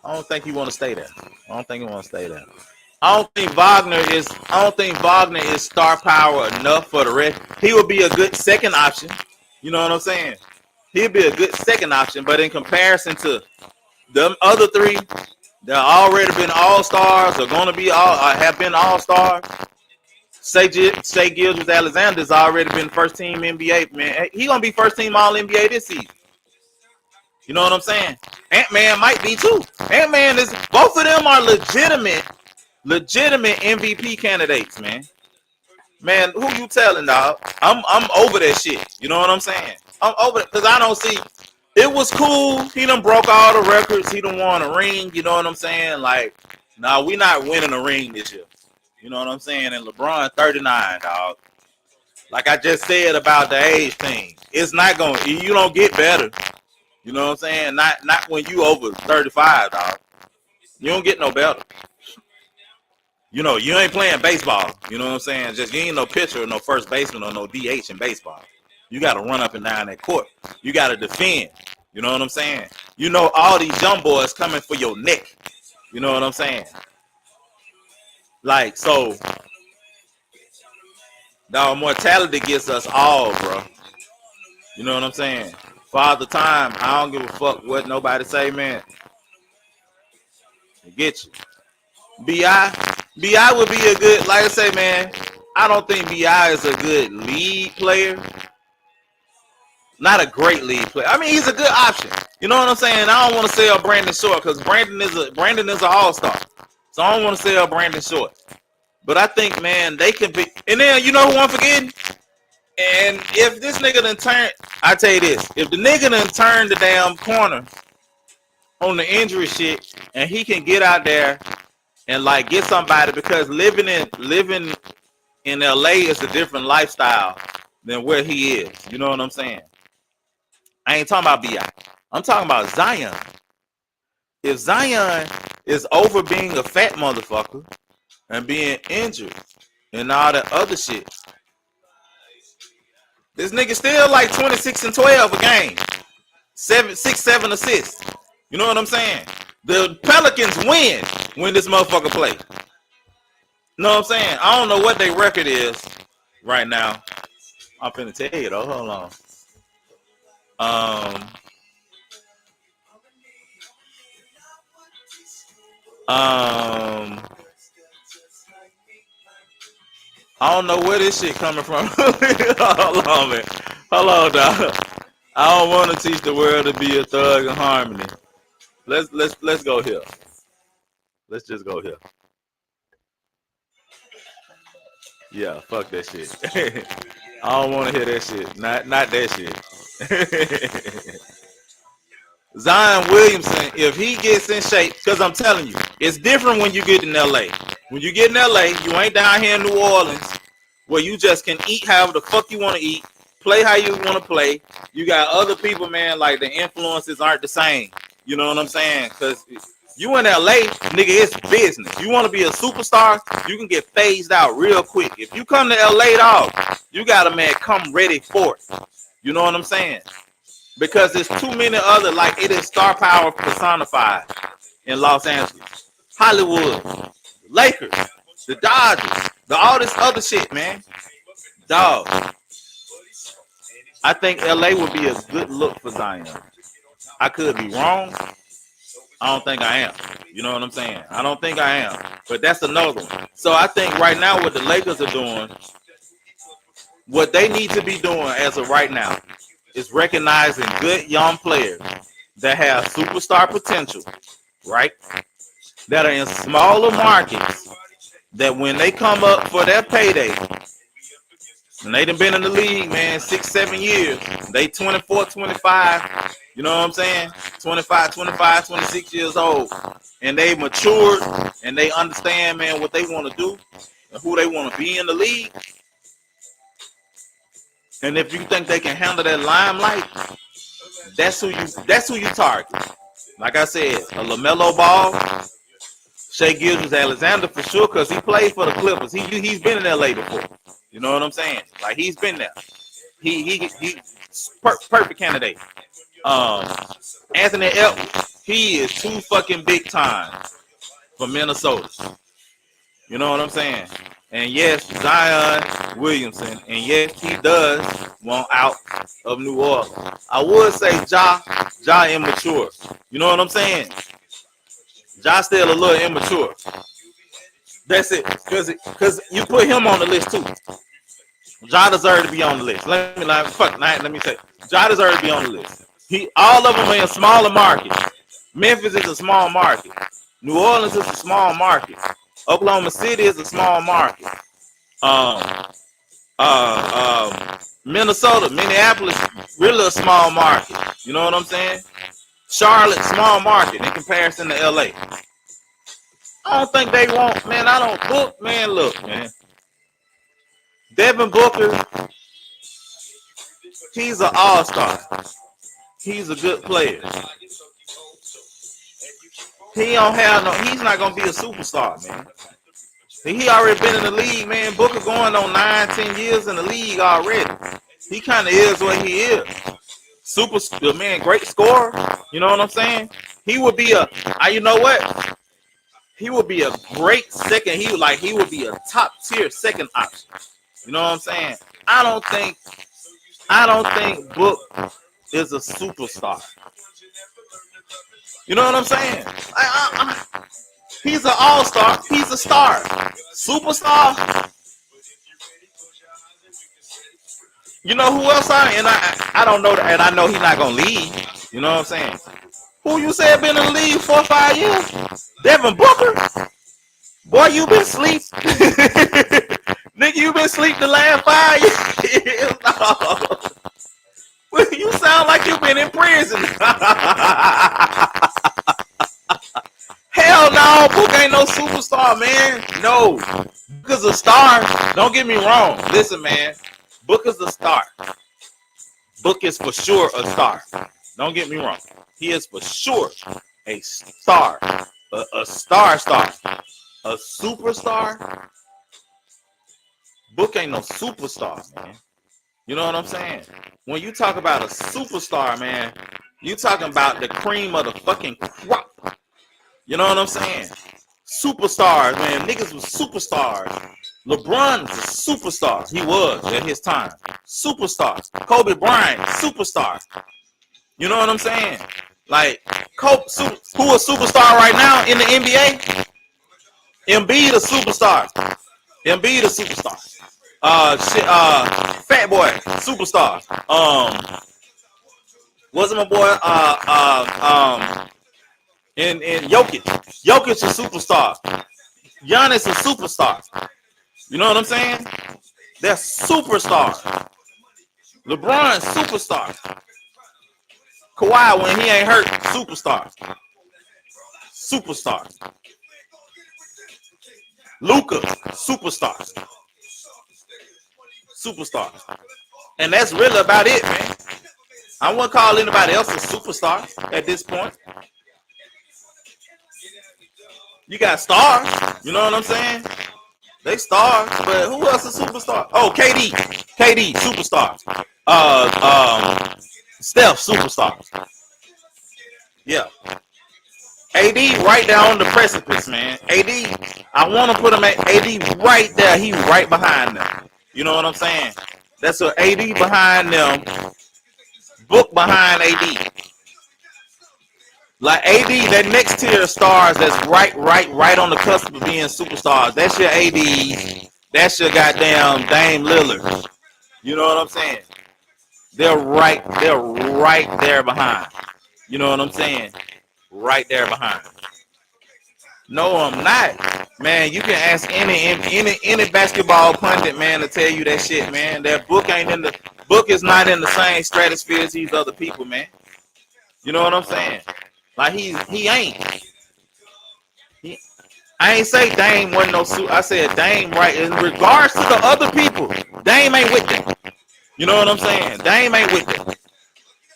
I don't think you want to stay there. I don't think Wagner is star power enough for the rest. He would be a good second option. You know what I'm saying? He'd be a good second option, but in comparison to them other three that already been all-stars or going to be have been all-stars, Shai Gilgeous-Alexander's already been first team NBA, man. He going to be first team all-NBA this season. You know what I'm saying? Ant-Man might be too. Ant-Man is, both of them are legitimate MVP candidates, man. Man, who you telling, dog? I'm over that shit. You know what I'm saying? I'm over it because I don't see. It was cool. He done broke all the records. He done won a ring. You know what I'm saying? Like, nah, we not winning a ring this year. You know what I'm saying? And LeBron 39, dog. Like I just said about the age thing. It's not going to, you don't get better. You know what I'm saying? Not when you over 35, dog. You don't get no better. You know, you ain't playing baseball. You know what I'm saying? Just you ain't no pitcher or no first baseman or no DH in baseball. You got to run up and down that court. You got to defend. You know what I'm saying? You know all these young boys coming for your neck. You know what I'm saying? Like, so, dog, mortality gets us all, bro. You know what I'm saying? Father Time, I don't give a fuck what nobody say, man. Get you. B.I. would be a good, like I say, man, I don't think B.I. is a good lead player. Not a great lead player. I mean, he's a good option. You know what I'm saying? I don't want to sell Brandon Short because Brandon is an all-star. So I don't want to sell Brandon Short. But I think, man, they can be. And then, you know who I'm forgetting? And if this nigga done turn, I tell you this, if the nigga done turn the damn corner on the injury shit and he can get out there and like get somebody, because living in LA is a different lifestyle than where he is. You know what I'm saying? I ain't talking about B.I. I'm talking about Zion. If Zion is over being a fat motherfucker and being injured and all that other shit, this nigga still like 26 and 12 a game. 7 assists. You know what I'm saying? The Pelicans win when this motherfucker play. You know what I'm saying? I don't know what their record is right now. I'm finna tell you though. Hold on. I don't know where this shit coming from. Hold on, man. Hold on, dog. I don't want to teach the world to be a thug in harmony. Let's go here. Let's just go here. Yeah, fuck that shit. I don't want to hear that shit. Not that shit. Zion Williamson, if he gets in shape, because I'm telling you, it's different when you get in LA. When you get in LA, you ain't down here in New Orleans where you just can eat however the fuck you want to eat, play how you want to play. You got other people, man, like the influences aren't the same. You know what I'm saying? Because you in LA, nigga, it's business. You want to be a superstar, you can get phased out real quick. If you come to LA, dog, you got to, man, come ready for it. You know what I'm saying? Because there's too many other, like, it is star power personified in Los Angeles, Hollywood, Lakers, the Dodgers, all this other shit, man. Dog. I think LA would be a good look for Zion. I could be wrong. I don't think I am. You know what I'm saying? I don't think I am. But that's another one. So I think right now what the Lakers are doing, what they need to be doing as of right now, is recognizing good young players that have superstar potential, right? That are in smaller markets, that when they come up for their payday, and they done been in the league, man, 6-7 years, they 24, 25, you know what I'm saying? 25, 26 years old, and they matured, and they understand, man, what they want to do and who they want to be in the league. And if you think they can handle that limelight, that's who you target. Like I said, a LaMelo Ball, Shai Gilgeous-Alexander for sure, because he played for the Clippers. He's been in LA before. You know what I'm saying? Like, he's been there. He perfect candidate. Anthony Edwards, he is too fucking big time for Minnesota. You know what I'm saying? And yes, Zion Williamson, and yes, he does want out of New Orleans. I would say Ja immature. You know what I'm saying? Ja still a little immature. That's it. Because you put him on the list too. Ja deserves to be on the list. Let me say, Ja deserves to be on the list. All of them are in smaller markets. Memphis is a small market. New Orleans is a small market. Oklahoma City is a small market. Minnesota, Minneapolis, really a small market. You know what I'm saying? Charlotte, small market in comparison to LA. I don't think they want, man. I don't book, man. Look, man. Devin Booker, he's an all-star. He's a good player. He's not gonna be a superstar, man. He already been in the league, man. Booker going on 9-10 years in the league already. He kind of is what he is. Man, great scorer. You know what I'm saying? He would be you know what? He would be a great second. He would be a top tier second option. You know what I'm saying? I don't think Book is a superstar. You know what I'm saying? He's an all-star. He's a star. Superstar. You know who else I don't know, and I know he's not gonna leave. You know what I'm saying? Who you said been in the league 4 or 5 years? Devin Booker. Boy, you been asleep. Nigga, you been asleep the last 5 years. No. You sound like you been in prison. Hell no, Book ain't no superstar, man. No. Booker's a star. Don't get me wrong. Listen, man. Booker's a star. Book is for sure a star. Don't get me wrong. He is for sure a star. A star. A superstar. Book ain't no superstar, man. You know what I'm saying? When you talk about a superstar, man, you talking about the cream of the fucking crop. You know what I'm saying? Superstars, man. Niggas was superstars. LeBron was a superstar. He was at his time. Superstar. Kobe Bryant, superstar. You know what I'm saying? Like, who a superstar right now in the NBA? Embiid a superstar. Embiid a superstar. Fat Boy, superstar. Wasn't my boy? And Jokic a superstar. Giannis a superstar. You know what I'm saying? They're superstars. LeBron, superstar. Kawhi, when he ain't hurt, superstar. Superstar. Luka, superstar. Superstar. And that's really about it, man. I wouldn't call anybody else a superstar at this point. You got stars. You know what I'm saying? They stars, but who else is superstar? Oh, KD, superstar. Steph, superstar. Yeah. AD right there on the precipice, man. AD, I want to put him at AD right there. He right behind them. You know what I'm saying? That's what AD behind them. Book behind AD. Like AD, that next tier of stars that's right on the cusp of being superstars. That's your AD. That's your goddamn Dame Lillard. You know what I'm saying? They're right there behind. You know what I'm saying? Right there behind. No, I'm not. Man, you can ask any basketball pundit, man, to tell you that shit, man. That book is not in the same stratosphere as these other people, man. You know what I'm saying? Like he ain't. I ain't say Dame wasn't no suit. I said Dame right in regards to the other people. Dame ain't with them. You know what I'm saying? Dame ain't with them.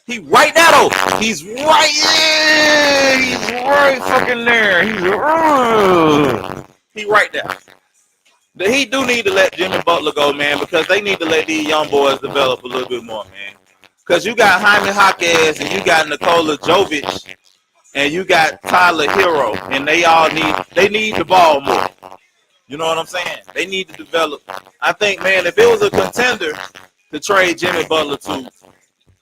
He right there though. He's right. Yeah, he's right fucking there. He right there. He do need to let Jimmy Butler go, man, because they need to let these young boys develop a little bit more, man. Because you got Jaime Jaquez and you got Nikola Jovic and you got Tyler Hero, and they need the ball more. You know what I'm saying? They need to develop. I think, man, if it was a contender to trade Jimmy Butler to,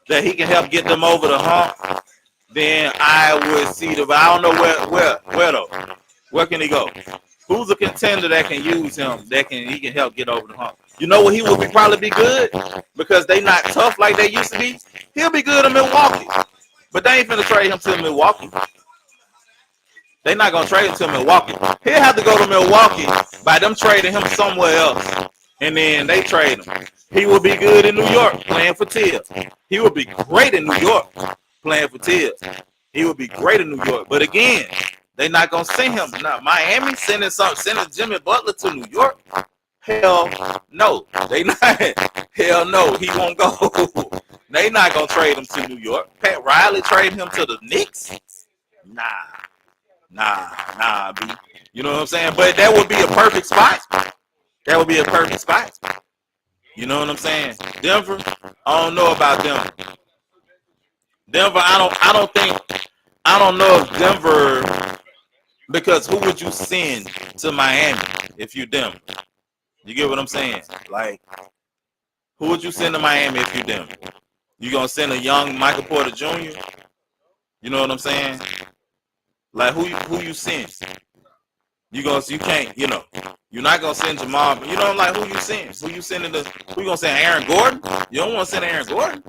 that he can help get them over the hump, then I would see the. But I don't know where though. Where can he go? Who's a contender that can use him? He can help get over the hump. You know what he would probably be good because they not tough like they used to be. He'll be good in Milwaukee, but they ain't finna trade him to Milwaukee. They not gonna trade him to Milwaukee. He'll have to go to Milwaukee by them trading him somewhere else, and then they trade him. He will be good in New York playing for Tibbs. He will be great in New York playing for Tibbs. He will be great in New York. But again, they not gonna send him. Now Miami sending Jimmy Butler to New York. Hell no. They not. Hell no. He won't go. They not gonna trade him to New York. Pat Riley trade him to the Knicks. Nah, B. You know what I'm saying? But that would be a perfect spot. That would be a perfect spot. You know what I'm saying? Denver, I don't know about them. Denver, I don't know if Denver, because who would you send to Miami if you Denver? You get what I'm saying? Like, who would you send to Miami if you Denver? You gonna send a young Michael Porter Jr.? You know what I'm saying? Like, who you send? You can't, you're not gonna send Jamal, but like who you send? Who you gonna send Aaron Gordon? You don't want to send Aaron Gordon.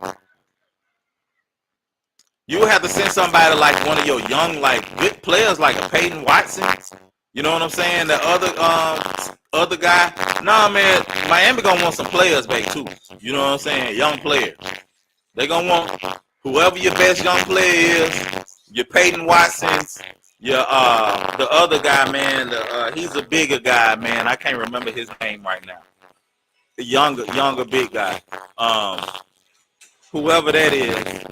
You would have to send somebody like one of your young, like good players, like a Peyton Watson. You know what I'm saying? The other guy. Nah, man, Miami gonna want some players back too. You know what I'm saying? Young players. They gonna want whoever your best young player is. Your Peyton Watsons. Yeah, the other guy, man, he's a bigger guy, man. I can't remember his name right now. The younger big guy. whoever that is.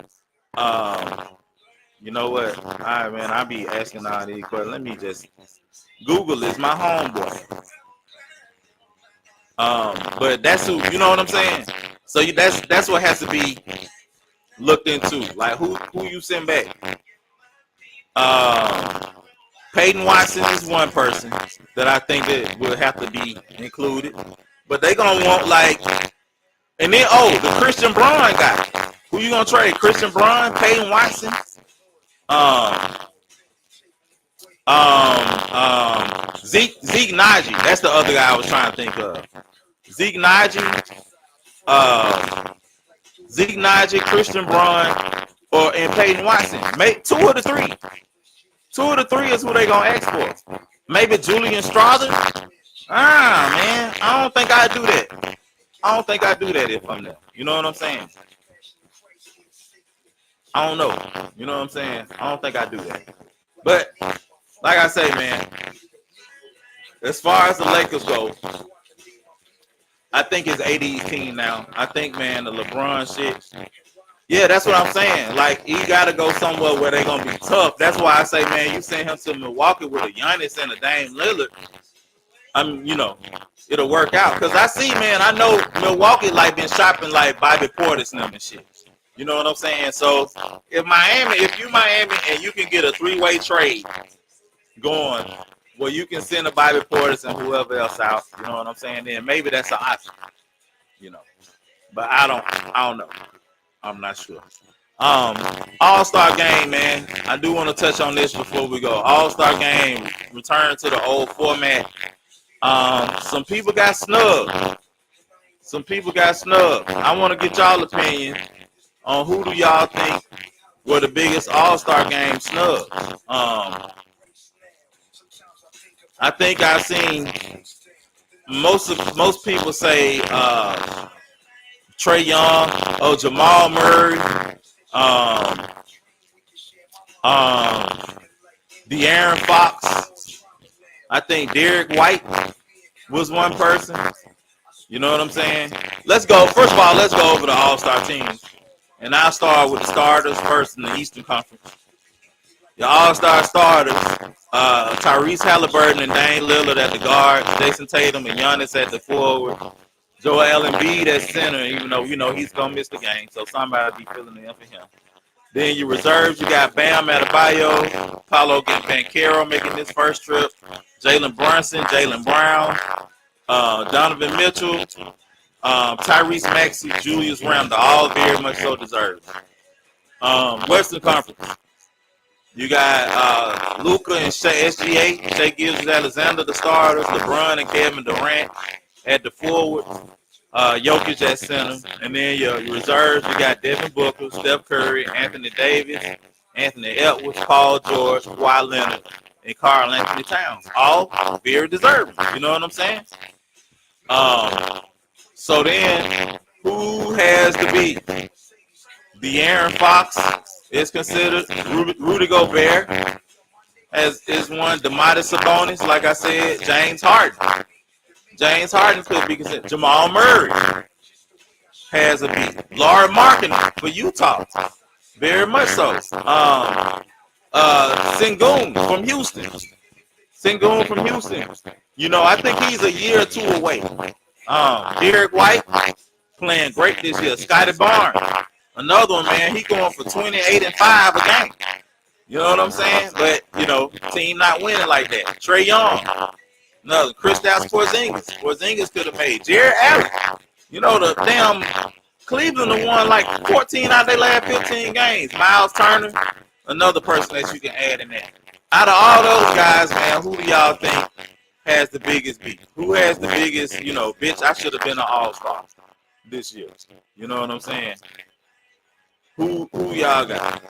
You know what? All right, man. I be asking all these questions. Let me just Google is my homeboy. But that's who. You know what I'm saying? So that's what has to be looked into. Like who you send back. Peyton Watson is one person that I think that will have to be included. But they gonna want like, and then the Christian Braun guy. Who you gonna trade? Christian Braun, Peyton Watson, Zeke Naji. That's the other guy I was trying to think of. Zeke Naji, Christian Braun, and Peyton Watson. Make two of the three. Two of the three is who they gonna ask for. Maybe Julian Strother. Man, I don't think I'd do that. I don't think I'd do that if I'm there. You know what I'm saying? I don't know. You know what I'm saying? I don't think I'd do that. But like I say, man, as far as the Lakers go, I think it's AD's team now. I think, man, the LeBron shit. Yeah, that's what I'm saying. Like, he got to go somewhere where they're going to be tough. That's why I say, man, you send him to Milwaukee with a Giannis and a Dame Lillard. It'll work out. Because I see, man, I know Milwaukee, like, been shopping, like, Bobby Portis and shit. You know what I'm saying? So, if you Miami and you can get a three-way trade going where you can send a Bobby Portis and whoever else out, you know what I'm saying? Then maybe that's an option, you know. But I don't know. I'm not sure. All-Star game, man. I do want to touch on this before we go. All-Star game, return to the old format. Some people got snubbed. I want to get y'all opinion on who do y'all think were the biggest All-Star game snubs. I think I've seen most people say Trae Young, Jamal Murray, De'Aaron Fox. I think Derek White was one person. You know what I'm saying? Let's go. First of all, let's go over the All-Star teams. And I'll start with the starters first in the Eastern Conference. The All-Star starters, Tyrese Halliburton and Dame Lillard at the guard, Jason Tatum and Giannis at the forward, Joel Embiid at center, even though he's going to miss the game, so somebody will be filling in for him. Then your reserves, you got Bam Adebayo, Paolo Banchero making his first trip, Jalen Brunson, Jalen Brown, Donovan Mitchell, Tyrese Maxey, Julius Randle, all very much so deserved. Western Conference, you got Luka and SGA, Shai Gilgeous-Alexander, the starters, LeBron and Kevin Durant at the forward, Jokic at center, and then your reserves, you got Devin Booker, Steph Curry, Anthony Davis, Anthony Edwards, Paul George, Kawhi Leonard, and Karl Anthony Towns, all very deserving. You know what I'm saying? So then, who has to beat? De'Aaron Fox is considered. Rudy Gobert is one. Domantas Sabonis, like I said. James Harden. James Harden could be considered. Jamal Murray has a beat. Lauri Markkanen for Utah. Very much so. Sengun from Houston. You know, I think he's a year or two away. Derek White playing great this year. Scotty Barnes, another one, man. He going for 28 and 5 a game. You know what I'm saying? But, team not winning like that. Trae Young, another. Kristaps Porzingis could have made. Jared Allen, the damn Cleveland have won like 14 out of their last 15 games. Miles Turner, another person that you can add in there. Out of all those guys, man, who do y'all think has the biggest beat? Who has the biggest, bitch, I should have been an all-star this year. You know what I'm saying? Who y'all got?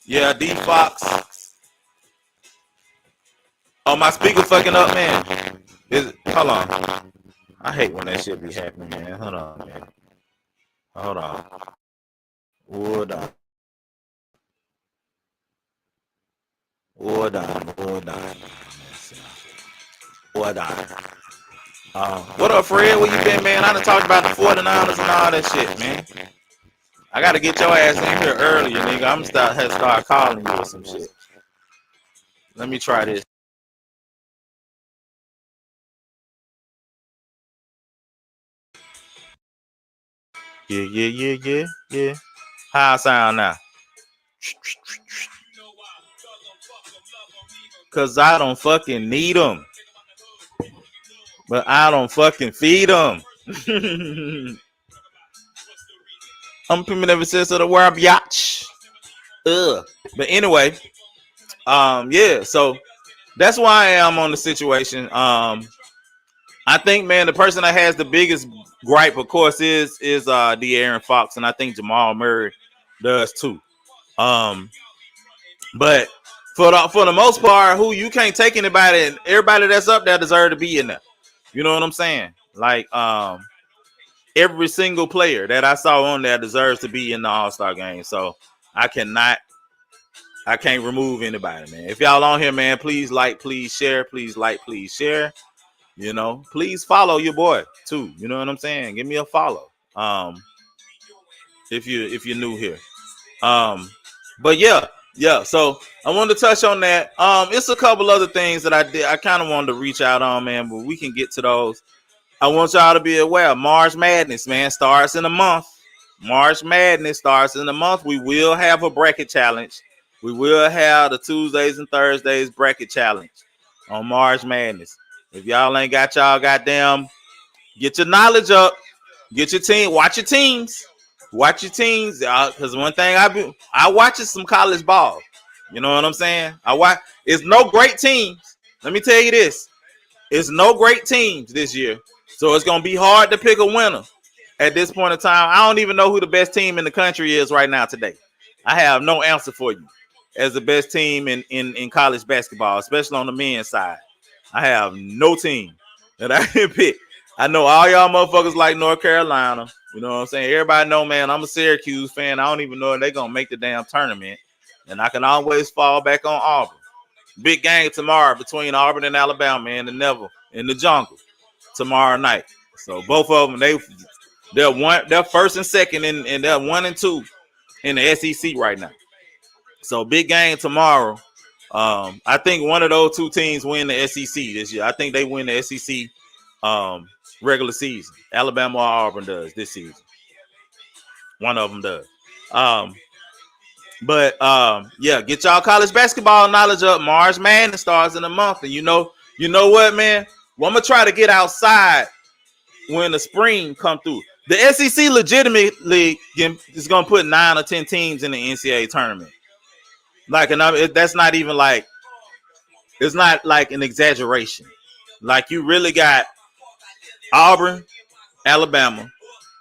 Yeah, D Fox. Oh, my speaker fucking up, man. Hold on. I hate when that shit be happening, man. Hold on, man. Hold on. Hold on. What up, Fred? Where you been, man? I done talked about the 49ers and all that shit, man. I gotta get your ass in here earlier, nigga. I'm start calling you or some shit. Let me try this. Yeah. How I sound now? Cause I don't fucking need them. But I don't fucking feed them. I'm primitive sense of the word biatch. Ugh. But anyway, yeah, so that's why I am on the situation. I think, man, the person that has the biggest gripe, of course, is De'Aaron Fox, and I think Jamal Murray does too. But for the most part, who you can't take anybody, and everybody that's up there deserve to be in there. You know what I'm saying? Like, every single player that I saw on there deserves to be in the All-Star game. So I can't remove anybody, man. If y'all on here, man, please like, please share, please like, please share. You know, please follow your boy too. You know what I'm saying? Give me a follow. If you're new here. But yeah. So I wanted to touch on that. It's a couple other things that I did. I kind of wanted to reach out on, man, but we can get to those. I want y'all to be aware. March Madness, man, starts in a month. March Madness starts in a month. We will have a bracket challenge. We will have the Tuesdays and Thursdays bracket challenge on March Madness. If y'all ain't got y'all goddamn, get your knowledge up. Get your team. Watch your teams. Watch your teams. Because one thing I watch is some college ball. You know what I'm saying? It's no great teams. Let me tell you this. It's no great teams this year. So it's going to be hard to pick a winner at this point in time. I don't even know who the best team in the country is right now today. I have no answer for you as the best team in college basketball, especially on the men's side. I have no team that I can pick. I know all y'all motherfuckers like North Carolina. You know what I'm saying? Everybody know, man, I'm a Syracuse fan. I don't even know if they're going to make the damn tournament. And I can always fall back on Auburn. Big game tomorrow between Auburn and Alabama, man, and Neville in the jungle tomorrow night. So both of them, they're first and second, and they're 1 and 2 in the SEC right now. So big game tomorrow. I think one of those two teams win the SEC this year. I think they win the SEC regular season. Alabama or Auburn does this season. One of them does. But yeah, get y'all college basketball knowledge up. March Madness starts in a month, and you know what, man? Well, I'm gonna try to get outside when the spring come through. The SEC legitimately is gonna put 9 or 10 teams in the NCAA tournament. Like, and that's not even like, it's not like an exaggeration. Like, you really got Auburn, Alabama,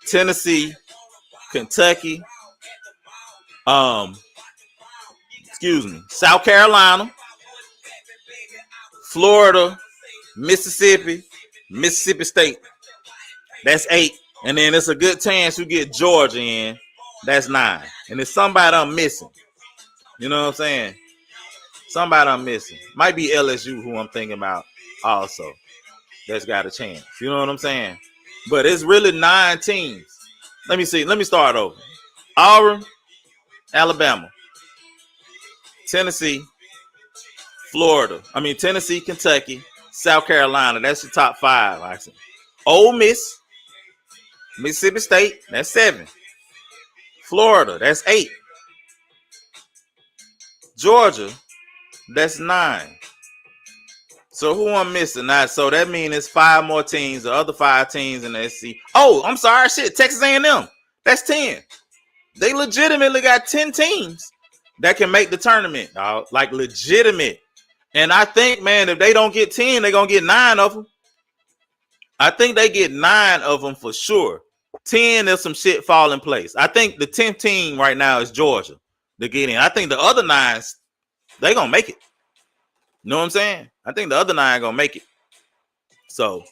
Tennessee, Kentucky, South Carolina, Florida, Mississippi State. That's 8. And then it's a good chance you get Georgia in. That's 9. And it's somebody I'm missing. You know what I'm saying? Somebody I'm missing. Might be LSU who I'm thinking about also. That's got a chance. You know what I'm saying? But it's really 9 teams. Let me see. Let me start over. Auburn, Alabama, Tennessee, Tennessee, Kentucky, South Carolina. That's your top 5. I see. Ole Miss, Mississippi State. That's 7. Florida. That's 8. Georgia. That's 9. So who I'm missing? So that means it's 5 more teams. The other 5 teams in the SEC. Oh, I'm sorry. Shit. Texas A&M. That's 10. They legitimately got 10 teams that can make the tournament. Like, legitimate. And I think, man, if they don't get 10, they're going to get 9 of them. I think they get 9 of them for sure. 10, there's some shit fall in place. I think the 10th team right now is Georgia to get in. I think the other 9, they going to make it. You know what I'm saying? I think the other 9 going to make it. So,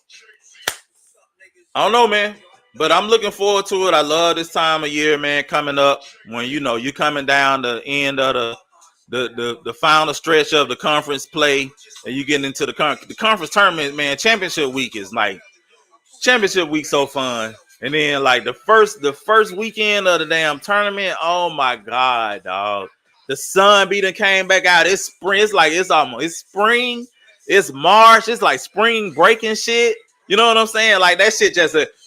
I don't know, man. But I'm looking forward to it. I love this time of year, man, coming up when, you're coming down the end of the final stretch of the conference play, and you get into the conference tournament, man. Championship week is like, championship week so fun. And then like the first weekend of the damn tournament, oh my god, dog. The sun beating came back out. It's spring. It's spring. It's March. It's like spring breaking shit. You know what I'm saying? Like that shit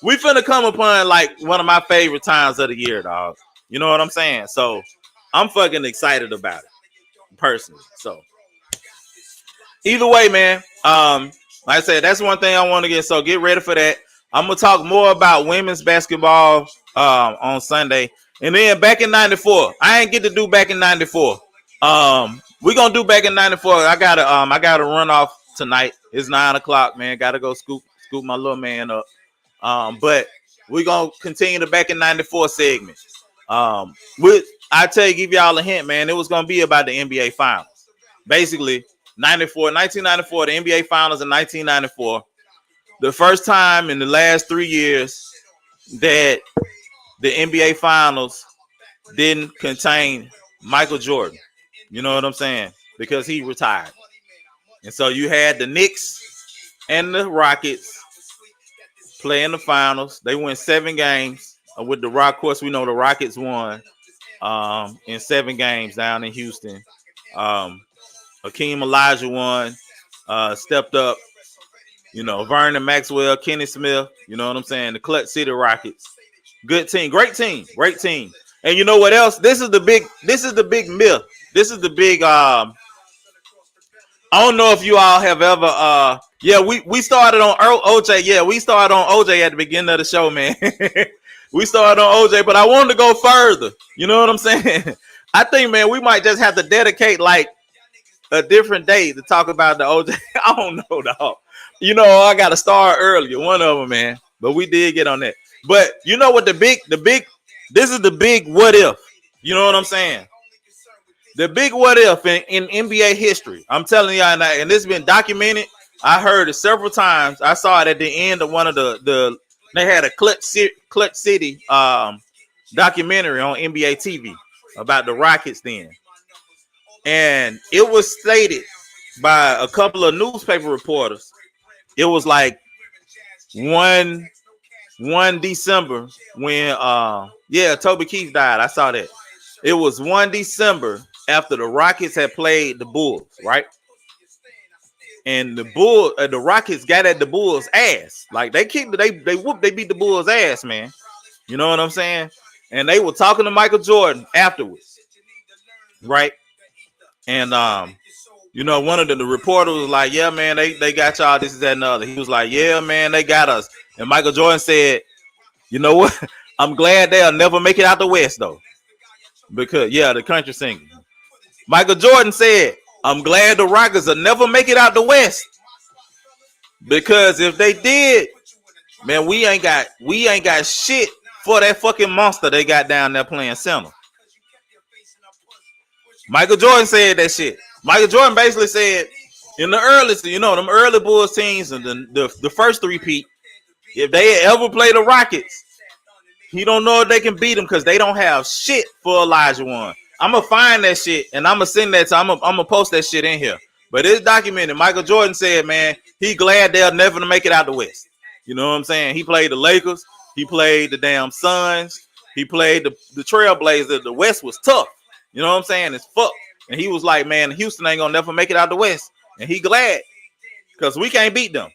we finna come upon like one of my favorite times of the year, dog. You know what I'm saying? So I'm fucking excited about it personally. So either way, man. Like I said, that's one thing I want to get. So get ready for that. I'm gonna talk more about women's basketball on Sunday, and then back in '94. I ain't get to do back in '94. We gonna do back in '94. I gotta run off tonight. It's 9:00, man. Gotta go scoop my little man up. But we gonna continue the back in '94 segment. I give y'all a hint, man. It was gonna be about the NBA Finals. Basically, 1994, the NBA Finals in 1994. The first time in the last 3 years that the NBA Finals didn't contain Michael Jordan. You know what I'm saying? Because he retired. And so you had the Knicks and the Rockets play in the finals. They went 7 games. With the Rock, of course, we know the Rockets won in 7 games down in Houston. Hakeem Elijah won, stepped up. You know, Vernon Maxwell, Kenny Smith. You know what I'm saying? The Clutch City Rockets. Good team, great team. And you know what else? This is the big myth. This is the big I don't know if you all have ever we started on OJ. Yeah, we started on OJ at the beginning of the show, man. We started on OJ, but I wanted to go further. You know what I'm saying? I think, man, we might just have to dedicate like a different day to talk about the OJ. I don't know, dog. You know, I got to start earlier. One of them, man. But we did get on that. But you know what? This is the big what if. You know what I'm saying? The big what if in NBA history. I'm telling y'all, and this has been documented. I heard it several times. I saw it at the end of one of they had a Clutch City documentary on NBA TV about the Rockets then. And it was stated by a couple of newspaper reporters. It was like one December when Toby Keith died. I saw that. It was 1 December after the Rockets had played the Bulls, right? And the Rockets got at the Bulls' ass. Like they beat the Bulls' ass, man. You know what I'm saying? And they were talking to Michael Jordan afterwards, right? And you know, one of the reporters was like, yeah, man, they got y'all, this, that, and the other. He was like, yeah, man, they got us. And Michael Jordan said, you know what? I'm glad they'll never make it out the West, though. Because, the country singer. Michael Jordan said, I'm glad the Rockets will never make it out the West. Because if they did, man, we ain't got shit for that fucking monster they got down there playing center. Michael Jordan said that shit. Michael Jordan basically said in the them early Bulls teams and the first 3-peat, if they ever play the Rockets, he don't know if they can beat them because they don't have shit for Elijah One. I'm gonna find that shit and I'm gonna send that I'm gonna post that shit in here. But it's documented. Michael Jordan said, man, he glad they'll never make it out the West. You know what I'm saying? He played the Lakers. He played the damn Suns. He played the Trailblazers. The West was tough. You know what I'm saying? It's fuck. And he was like, man, Houston ain't gonna never make it out the West. And he glad because we can't beat them.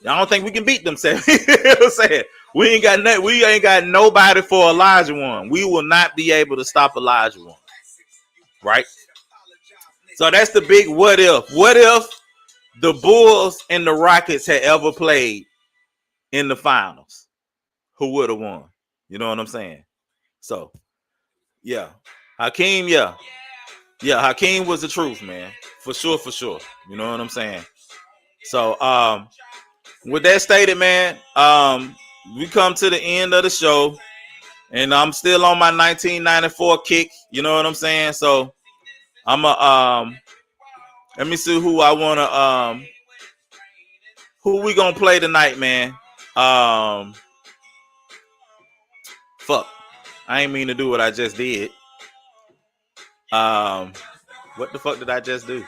I don't think we can beat them. You know what I'm saying? We ain't got nobody for Elijah One. We will not be able to stop Elijah One. Right? So that's the big what if. What if the Bulls and the Rockets had ever played in the finals? Who would have won? You know what I'm saying? So, yeah. Hakeem, yeah. Yeah, Hakeem was the truth, man. For sure. You know what I'm saying? So, with that stated, man, we come to the end of the show. And I'm still on my 1994 kick. You know what I'm saying? So, I'm let me see who I want to who we gonna play tonight, man. Fuck. I ain't mean to do what I just did. What the fuck did I just do?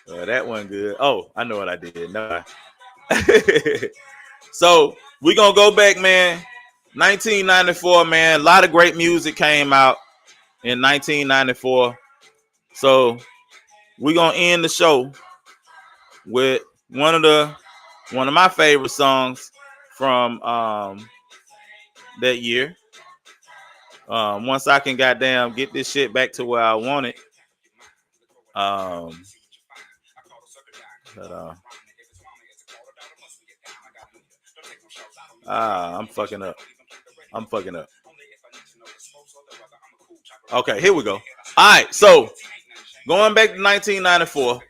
That one good. Oh, I know what I did. No. So we gonna go back, man. 1994, man. A lot of great music came out in 1994. So we gonna end the show with one of my favorite songs from that year. Once I can goddamn get this shit back to where I want it. But, I'm fucking up. Okay, here we go. All right, so going back to 1994,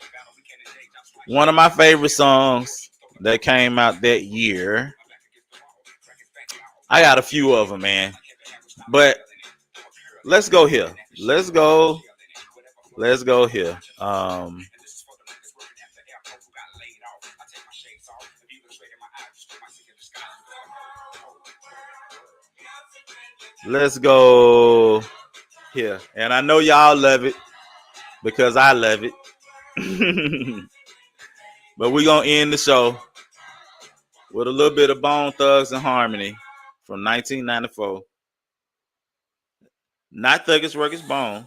one of my favorite songs that came out that year. I got a few of them, man. But let's go here. Let's go here. Let's go here. And I know y'all love it because I love it. But we're going to end the show with a little bit of Bone Thugs and Harmony from 1994. Not Thuggish Ruggish Bone.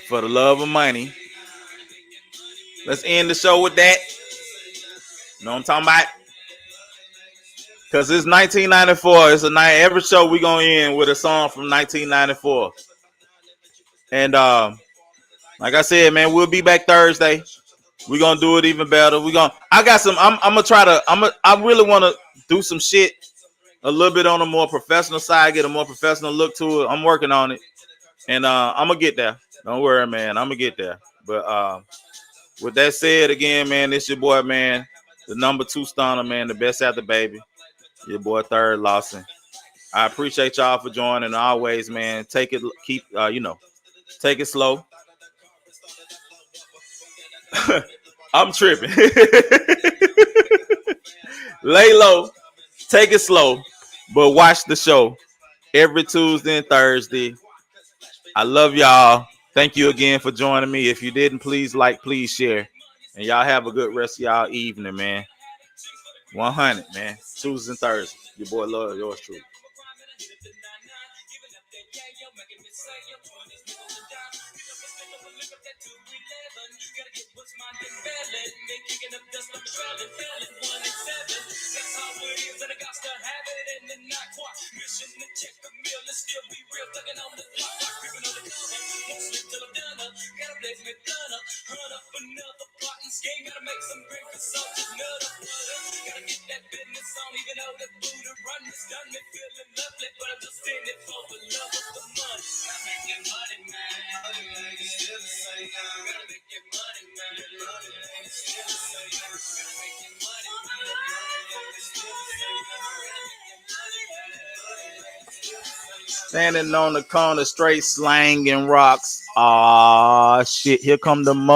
For the Love of Money. Let's end the show with that. You know what I'm talking about? Because it's 1994. It's a night. Every show we going to end with a song from 1994. And like I said, man, we'll be back Thursday. We're going to do it even better. I really want to do some shit a little bit on a more professional side, get a more professional look to it. I'm working on it. And I'm going to get there. Don't worry, man. I'm going to get there. But with that said, again, man, it's your boy, man, the number 2 stunner, man, the best after baby. Your boy, Thurd Lawson. I appreciate y'all for joining. Always, man, take it slow. I'm tripping. Lay low, take it slow, but watch the show every Tuesday and Thursday. I love y'all. Thank you again for joining me. If you didn't, please like, please share. And y'all have a good rest of y'all evening, man. 100, man. Tuesdays and Thursdays. Your boy Love, yours truly. Standing on the corner, straight slanging rocks. Ah, shit. Here come the mother.